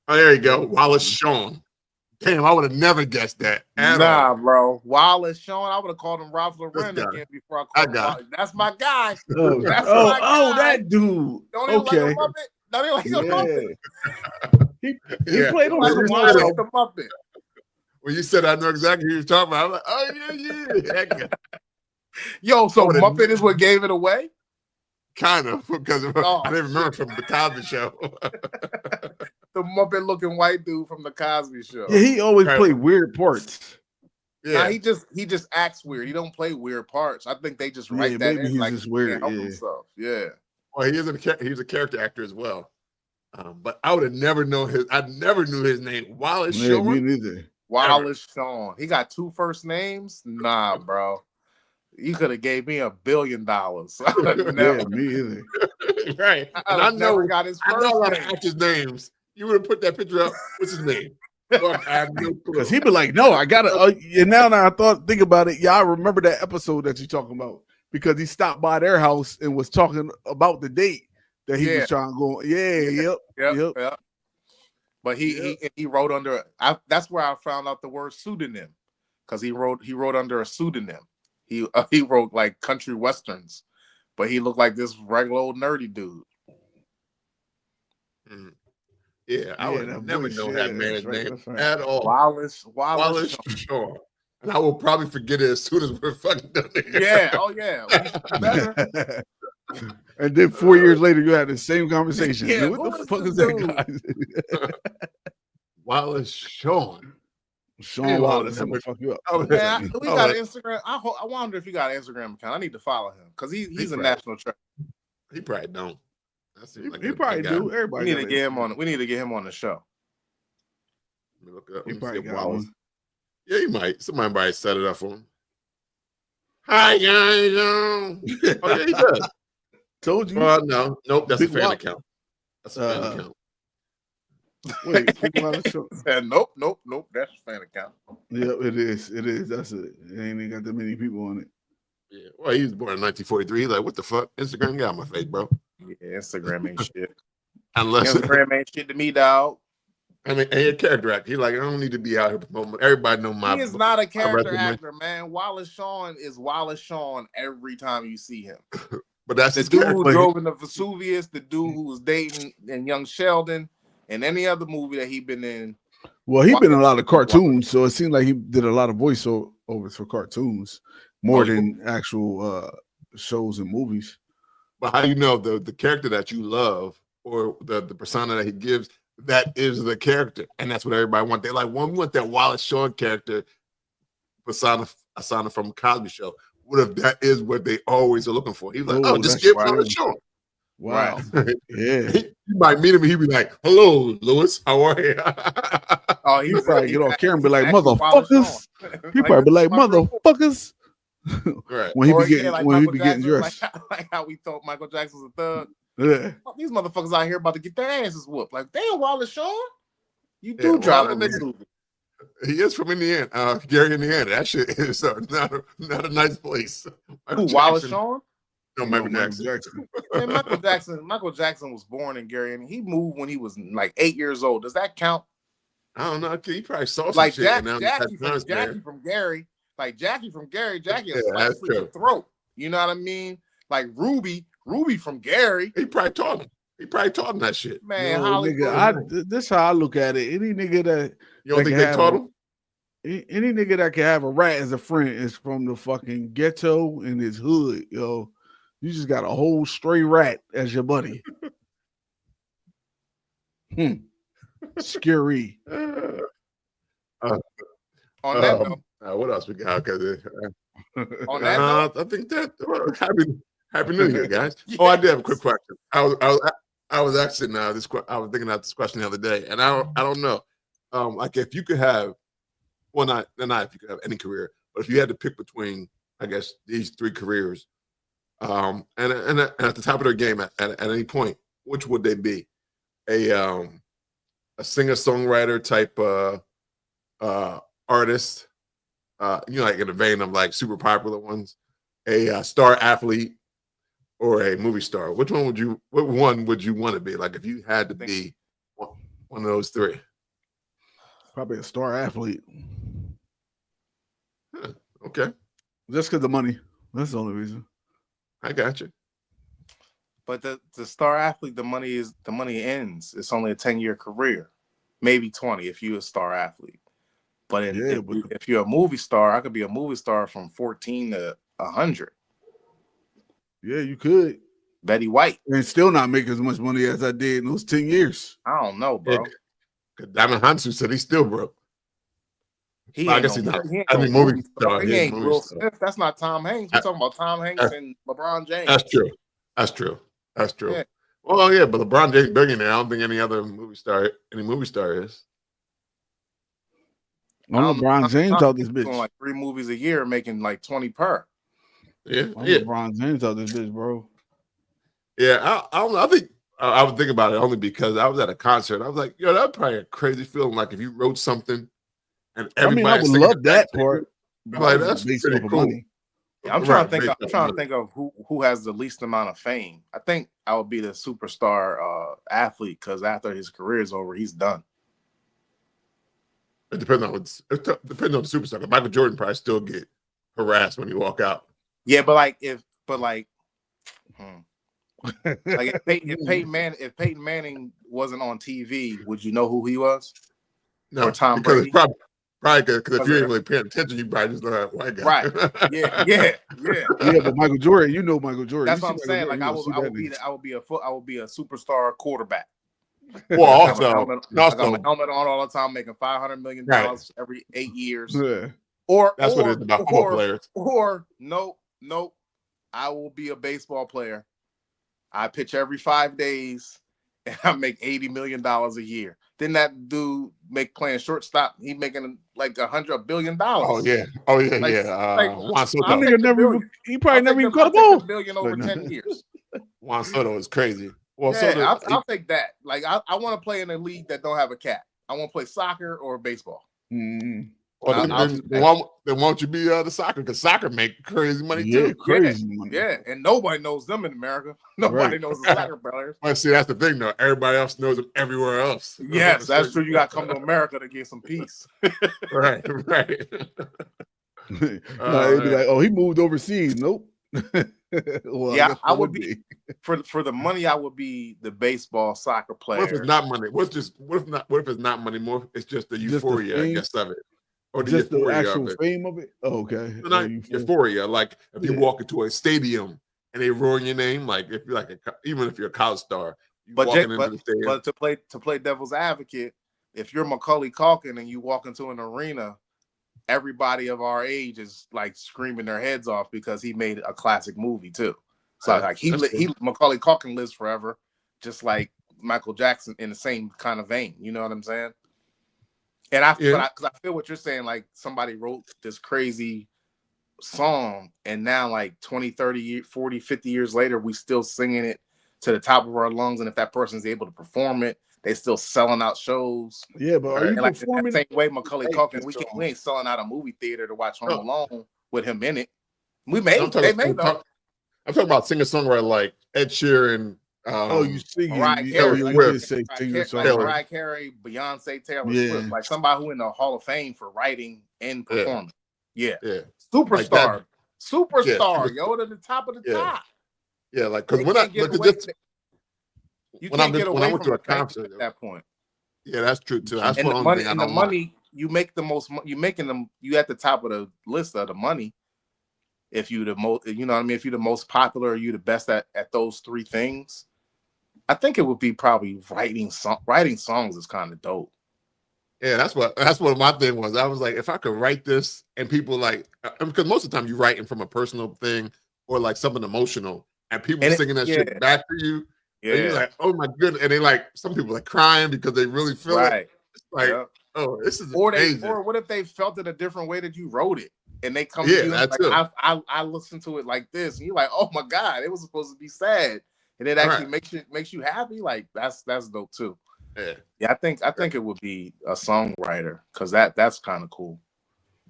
Oh, there you go. Wallace Shawn. Damn, I would have never guessed that. Nah, bro. Wallace Shawn. I would have called him Ralph Lauren again before I called him Wallace. That's my guy. That dude. Don't he like a Muppet? Don't he like a Muppet? He played on like the Muppet. When you said I know exactly who you're talking about, I'm like, oh yeah. Yo, so Muppet is what gave it away? Kind of, because I didn't remember from the Cosby Show. The Muppet looking white dude from the Cosby Show. Yeah, he always played weird parts. Yeah, he just acts weird. He don't play weird parts. I think they just write that in he's like just weird. Himself. Yeah. Well, he's a character actor as well. But I would have never known I never knew his name. Wallace Shawn. Me neither. Wallace Shawn. He got 2 first names? Nah, bro. You could have gave me $1 billion. Never. Me either. Right. And I know got his first I know a lot name. of actors' names. You would have put that picture up. What's his name? Because he'd be like, no, I gotta. And now I think about it. Yeah, I remember that episode that you're talking about, because he stopped by their house and was talking about the date that he was trying to go. Yep. But he wrote under. That's where I found out the word pseudonym, because he wrote under a pseudonym. He wrote like country westerns, but he looked like this regular old nerdy dude. Yeah, I would never know that man's name at all. Wallace Shawn. And I will probably forget it as soon as we're fucking done here. Yeah, oh yeah. Better. And then 4 years later, you had the same conversation. Yeah, what the fuck is that guy? Wallace Shawn. Shawn Wallace, I'm gonna fuck you up. Man, we got an Instagram. I wonder if you got an Instagram account. I need to follow him because he's a national treasure. He probably don't. He probably do. Everybody. We need to get him on. We need to get him on the show. Let me look up. He probably got one. Yeah, he might. Somebody might set it up for him. Hi guys. Oh yeah, he does. Told you. No, nope. That's a fan account. That's a fan account. Wait, people on the show. Nope. That's a fan account. Yeah, it is. That's it. It ain't even got that many people on it. Yeah. Well, he was born in 1943. He's like, what the fuck? Instagram got my face, bro. Yeah, Instagram ain't shit. Unless Instagram ain't shit to me, dog. I mean, he a character actor. He's like, I don't need to be out here promoting. Everybody know my. He is not a character actor, man. Wallace Shawn is Wallace Shawn every time you see him. But that's the dude who drove in the Vesuvius, the dude who was dating in Young Sheldon, and any other movie that he been in. Well, he been in a lot of cartoons, so it seemed like he did a lot of voiceovers for cartoons more than actual shows and movies. But how do you know the character that you love or the persona that he gives, that is the character, and that's what everybody want. They like, well, we want that Wallace Shawn character persona from Cosby Show. What if that is what they always are looking for? He's like, just give Wallace Shawn. Wow. Yeah. You might meet him and he'd be like, hello, Lewis, how are you? Oh, he probably get off camera and be like, motherfuckers. He probably be like, motherfuckers. Right. When he be getting dressed. Like how we thought Michael Jackson was a thug. Yeah. These motherfuckers out here about to get their asses whooped. Like, damn, Wallace Shawn, you do drive a movie. He is from Indiana, Gary, Indiana. That shit is not a nice place. Who, Wallace Shawn? No, Michael Jackson. Man, Michael Jackson was born in Gary, and he moved when he was like 8 years old. Does that count? I don't know. He probably saw some like shit. Jackie from Gary. Like Jackie from Gary. Jackie has a freaking throat. You know what I mean? Like Ruby from Gary. He probably taught him. He probably taught him that shit. Man, Yo, Hollywood. nigga, this how I look at it. Any nigga that You don't think they taught him? any nigga that can have a rat as a friend is from the fucking ghetto in his hood, yo. You just got a whole stray rat as your buddy. Scary. On that note, what else we got? on that note, I think that happy New Year, guys. Yes. Oh, I did have a quick question. I was actually I was thinking about this question the other day, and I don't know. Like if you could have, well, not if you could have any career, but if you had to pick between, I guess, these three careers, and at the top of their game at any point, which would they be? A singer-songwriter type artist, like in the vein of like super popular ones, a star athlete, or a movie star. What one would you want to be? Like if you had to be one of those three. Probably a star athlete. Okay. Just because the money. That's the only reason. I got you. But the star athlete, the money ends. It's only a 10-year career, maybe 20 if you're a star athlete. But if you're a movie star, I could be a movie star from 14 to 100. Yeah, you could. Betty White. And still not make as much money as I did in those 10 years. I don't know, bro. Yeah. Diamond Hansu said he's still broke. I guess he's not. I mean, movie star. He ain't Will Smith. That's not Tom Hanks. We're talking about Tom Hanks and LeBron James. That's true. Yeah. Well, yeah, but LeBron James billionaire. I don't think any movie star is. LeBron James out this bitch. Doing like 3 movies a year, making like 20 per. Yeah. LeBron James out this bitch, bro. Yeah, I don't know. I think I would think about it only because I was at a concert. I was like, yo, that'd probably a crazy feeling. Like if you wrote something and everybody. I would love that part. Like that's pretty cool. Money. Yeah, I'm trying to think of who has the least amount of fame. I think I would be the superstar athlete because after his career is over, he's done. It depends on the superstar. Michael Jordan probably still get harassed when he walk out. Yeah, but if Peyton Manning wasn't on TV, would you know who he was? No, or Tom because Brady? Probably because if you ain't really paying attention, you probably just know that white guy. Right. Yeah. Yeah, but Michael Jordan, Michael Jordan. That's what I'm saying. Like I would be a superstar quarterback. Well, also, I got my helmet on all the time, making $500 million every 8 years. Yeah. That's what it is about football players. Or nope. I will be a baseball player. I pitch every 5 days, and I make $80 million a year. Then that dude playing shortstop. He making like $100 billion. Oh yeah. Juan Soto. He probably never even caught a ball. $1 billion over 10 years. Juan Soto is crazy. Well, yeah, I'll take that. Like I want to play in a league that don't have a cap. I want to play soccer or baseball. Mm-hmm. Well, then won't you be the soccer? Because soccer make crazy money too. Crazy money. Yeah, and nobody knows them in America. Nobody knows the soccer players. Well, see, that's the thing, though. Everybody else knows them everywhere else. Yes, that's true. You got to come to America to get some peace. Right. It'd be like, oh, he moved overseas. Nope. Well, yeah, I would be for the money. I would be the baseball soccer player. What if it's not money? What if it's not money? More, it's just the euphoria, I guess, of it. Or just the actual fame of it. Oh, okay. Not euphoria. Like if you walk into a stadium and they roaring your name, like if you're even if you're a college star, but to play devil's advocate, if you're Macaulay Culkin and you walk into an arena, everybody of our age is like screaming their heads off because he made a classic movie too. So like Macaulay Culkin lives forever, just like Michael Jackson in the same kind of vein. You know what I'm saying? And because I feel what you're saying, like somebody wrote this crazy song and now like 20, 30, 40, 50 years later, we still singing it to the top of our lungs. And if that person's able to perform it, they still selling out shows. Yeah, but are you performing? Like the same way Macaulay Culkin, we ain't selling out a movie theater to watch Home Alone with him in it. I'm talking about singer-songwriter like Ed Sheeran. You see, Mariah Carey, Beyonce, Taylor Swift, like somebody who in the Hall of Fame for writing and performing. Yeah. Superstar, like superstar, yo, to the top of the top. Yeah, like because we're not You when I can't get went away to from a the bank concert, at that point. yeah, that's true too. That's And one the of the money, thing I and the don't like. money, you make the most. You making them. You at the top of the list of the money. If you the most, you know what I mean. If you're the most popular, or you the best at those three things, I think it would be probably writing songs is kind of dope. Yeah, that's what my thing was. I was like, if I could write this and people like, because most of the time you writing from a personal thing or like something emotional, and people singing that shit back to you, and you're like, oh my goodness, and they like some people like crying because they really feel it. It's like, oh, this is amazing. Or what if they felt it a different way that you wrote it, and they come to you and that's like, I listened to it like this, and you're like, oh my god, it was supposed to be sad, and it actually makes you happy. Like that's dope too. Yeah, I think it would be a songwriter because that's kind of cool.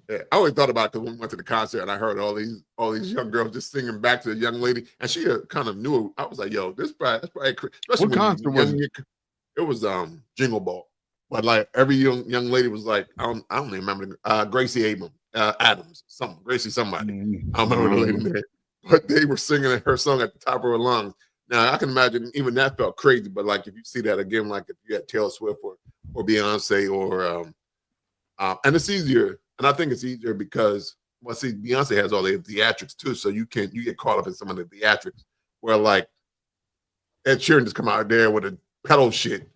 Yeah, I always thought about it because when we went to the concert and I heard all these young girls just singing back to the young lady, and she kind of knew it. I was like, "Yo, that's probably especially what concert was it? It was Jingle Ball, but like every young lady was like, I don't even remember Gracie Adams, Gracie somebody. I don't remember the lady name, but they were singing her song at the top of her lungs. Now I can imagine even that felt crazy, but like if you see that again, like if you had Taylor Swift or Beyonce or and it's easier, and I think it's easier because Beyonce has all the theatrics too, so you get caught up in some of the theatrics where like Ed Sheeran just come out there with a pedal shit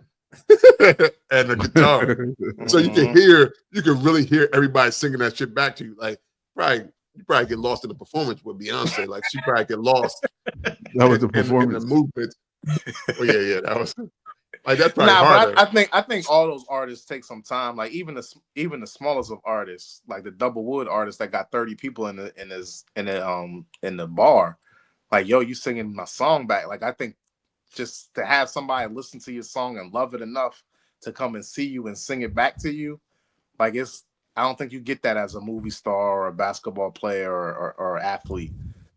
and a guitar, so you can really hear everybody singing that shit back to you. Like you probably get lost in the performance with Beyonce. Like she probably get lost. That was the performance. In the movement. Oh yeah, that was like that's probably harder. But I think all those artists take some time. Like even the smallest of artists, like the Double Wood artist that got 30 people in the bar. Like, yo, you singing my song back. Like I think just to have somebody listen to your song and love it enough to come and see you and sing it back to you, like I don't think you get that as a movie star or a basketball player or athlete.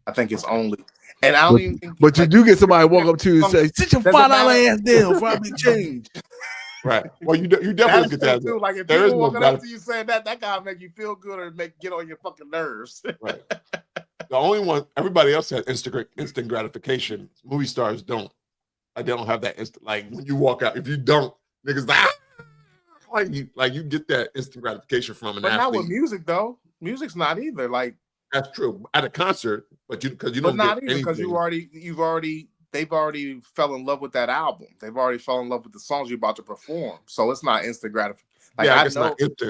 I think it's only, and I don't even think. But you do get somebody walk up to you and say, "Sit your $5 ass down for I be changed." Right. Well, you definitely get that too. Like if people walking up to you saying that gotta make you feel good or get on your fucking nerves. Right. The only one, everybody else has instant gratification. Movie stars don't. Like they don't have that instant. Like when you walk out, if you don't, niggas like you get that instant gratification from an athlete. But not with music though. Music's not either. Like that's true at a concert, but you don't. But not even because they've already fell in love with that album. They've already fell in love with the songs you're about to perform. So it's not instant gratification. Like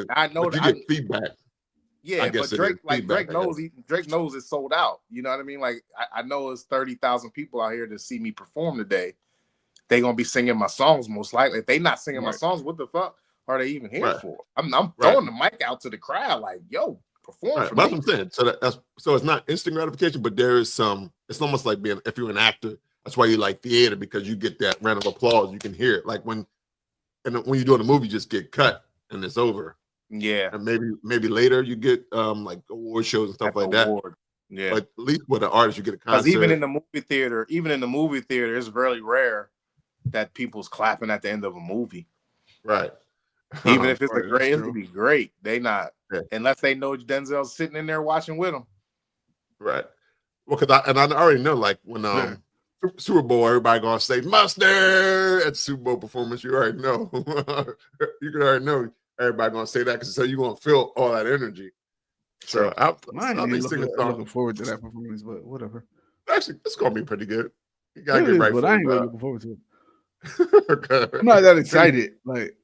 I know you get feedback. Yeah, but Drake knows it's sold out. You know what I mean? Like I know it's 30,000 people out here to see me perform today. They gonna be singing my songs most likely. If they not singing my songs, what the fuck are they even here for? I'm throwing the mic out to the crowd like, yo, perform for me. That's what I'm saying. So it's not instant gratification, but there is some. It's almost like if you're an actor. That's why you like theater, because you get that round of applause. You can hear it. Like when you're doing a movie, you just get cut and it's over. Yeah, and maybe later you get like award shows and stuff like that. Yeah, but at least with an artist, you get a concert. Because even in the movie theater, it's very rare that people's clapping at the end of a movie. Right. Even if it's it's gonna be great. They not unless they know Denzel's sitting in there watching with them. Right. Well, because I already know, like when Super Bowl, everybody gonna say mustard at the Super Bowl performance. You already know. You can already know everybody gonna say that because so you're gonna feel all that energy. So I'll be looking forward to that performance, but whatever. Actually, it's gonna be pretty good. You gotta get right. But I ain't really looking forward to it. I'm not that excited, like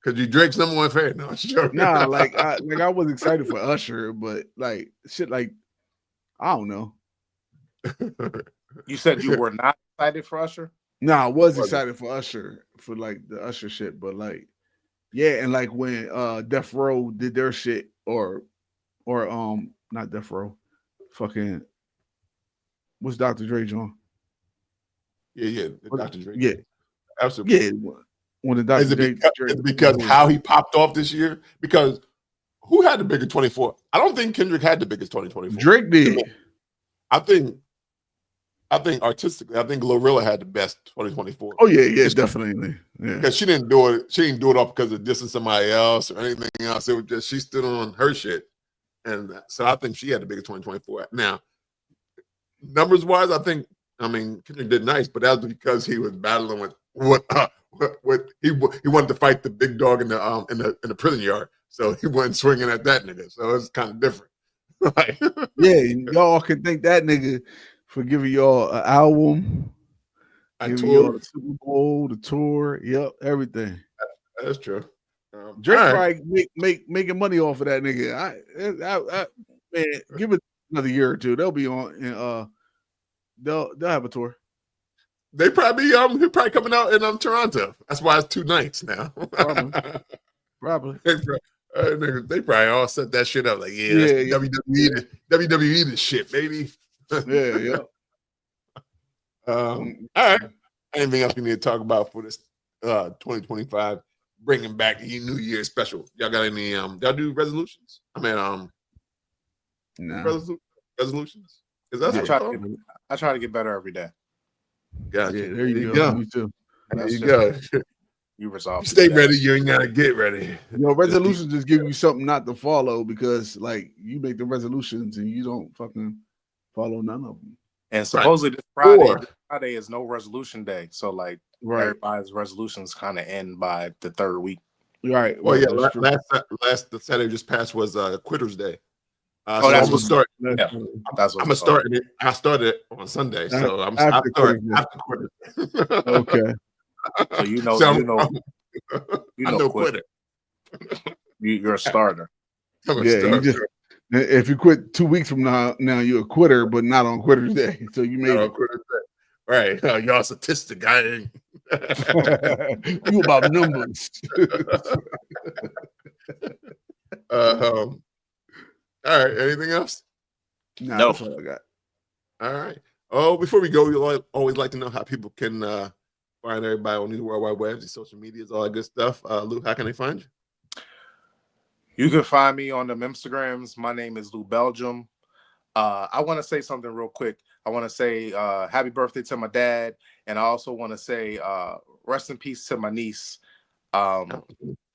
because you Drake's number one fan. No, sure. Nah, I was excited for Usher, but like shit, like I don't know. You said you were not excited for Usher? No, I was excited for Usher for like the Usher shit, but like yeah, and like when Death Row did their shit or not Death Row, fucking what's Dr. Dre on? Yeah, Dr. Dre. Yeah, absolutely. Yeah, when the Dr. Dre. Is it because how he popped off this year? Because who had the bigger 24? I don't think Kendrick had the biggest 2024. Drake did. I think artistically, I think Glorilla had the best 2024. Oh yeah, definitely. Yeah, because she didn't do it. She didn't do it off because of dissing somebody else or anything else. It was just she stood on her shit, and so I think she had the biggest 2024. Now, numbers wise, I mean Kendrick did nice, but that was because he was battling with what he wanted to fight the big dog in the prison yard, so he wasn't swinging at that nigga. So it's kind of different. Right? Yeah, y'all can thank that nigga for giving y'all an album, giving y'all the Super Bowl, the tour, yep, everything. That's true. Drake right. probably making money off of that nigga. I man, give it another year or two. They'll be on. They'll have a tour. They probably he'll probably coming out in Toronto. That's why it's 2 nights now. Probably. They probably all set that shit up like, yeah. WWE this shit, baby. yeah. All right. Anything else we need to talk about for this 2025? Bringing back the New Year special. Y'all got any? Y'all do resolutions? I mean, no. Resolutions. Is that I try to get better every day. Gotcha. Yeah, there you go. Me too. There you go. You resolve. Stay ready. You ain't gotta get ready. Resolutions just give you something not to follow because, like, you make the resolutions and you don't fucking follow none of them. And supposedly this Friday is no resolution day. So like everybody's resolutions kind of end by the 3rd week. Right. Well, yeah. Last the Saturday just passed was Quitters Day. So that's what start. Yeah, I'm gonna start it. I started on Sunday, so I'm after Quitters. Okay. So you know quitter. You're a starter. You just if you quit 2 weeks from now you're a quitter, but not on Quitters Day. So you made it. Quitters Day. Right. Y'all statistic. I ain't. You about numbers. All right. Anything else? No, that's all I got. All right. Oh, before we go, we always like to know how people can find everybody on these World Wide Webs, these social medias, all that good stuff. Lou, how can they find you? You can find me on the Instagrams. My name is Lou Belgium. I want to say something real quick. I want to say happy birthday to my dad, and I also want to say rest in peace to my niece. For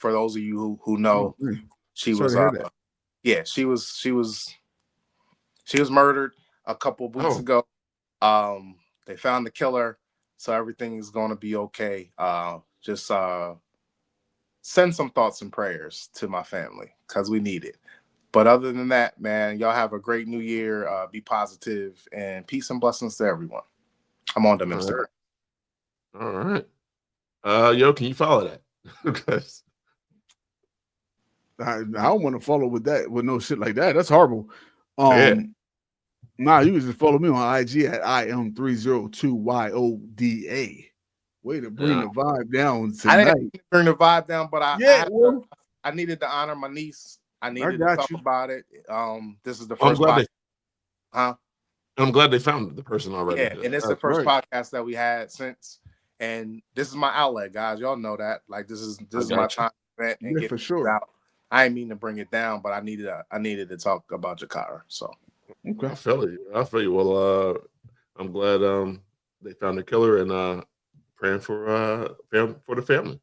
those of you who know, she was she was murdered a couple of weeks ago. They found the killer, so everything is going to be okay. Just send some thoughts and prayers to my family because we need it. But other than that, man, y'all have a great new year. Be positive, and peace and blessings to everyone. I'm on them Instagram. All right. Yo, can you follow that? Because I don't want to follow with no shit like that. That's horrible. Nah, you can just follow me on IG at IM302YODA. Way to bring the vibe down tonight. I didn't bring the vibe down, but I needed to honor my niece. I needed to talk about it. This is the first podcast. I'm glad they found the person already. Yeah, and it's the first podcast that we had since. And this is my outlet, guys. Y'all know that. Like this is my time to vent and get for sure out. I didn't mean to bring it down, but I needed to talk about Jakara. So okay. I feel you. Well, I'm glad they found the killer and praying for the family.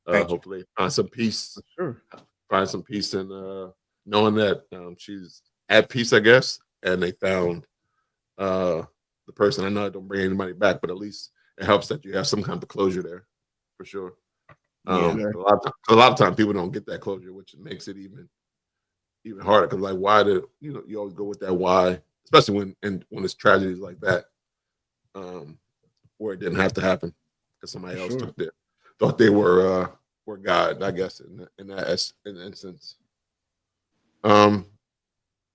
Hopefully find some peace. Sure. Find some peace in knowing that she's at peace, I guess, and they found the person. I know I don't bring anybody back, but at least it helps that you have some kind of closure there, for sure. A lot of times people don't get that closure, which makes it even harder. Because like, why do you always go with that why, especially when it's tragedies like that, where it didn't have to happen because somebody else thought they were God, I guess, in that instance. And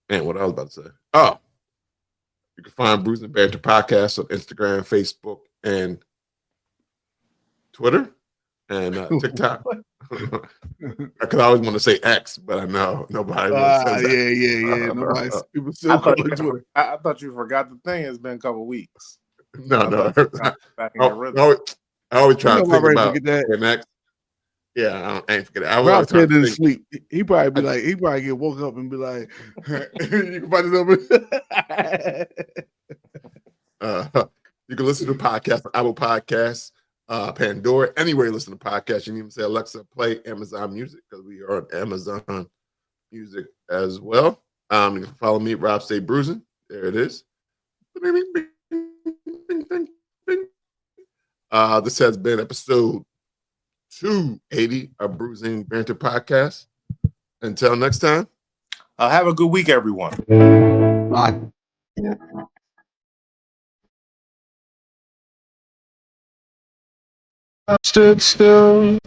what I was about to say. Oh, you can find Brews and Banter podcast on Instagram, Facebook, and Twitter, and TikTok. Because I always want to say X, but I know nobody says that. Yeah. Nobody. People still call it Twitter. I thought you forgot the thing. It's been a couple weeks. No. Back in your rhythm. I always try to think about that. X. Yeah, I ain't forget it. Rob said in sleep. He probably get woke up and be like, you can find his number. You can listen to the podcast on Apple Podcasts, Pandora, anywhere you listen to podcasts. You can even say, Alexa, play Amazon Music, because we are on Amazon Music as well. You can follow me, Rob Stay Bruising. There it is. This has been episode 280 of Bruising Banter Podcast. Until next time. Have a good week, everyone. Bye. Stood still.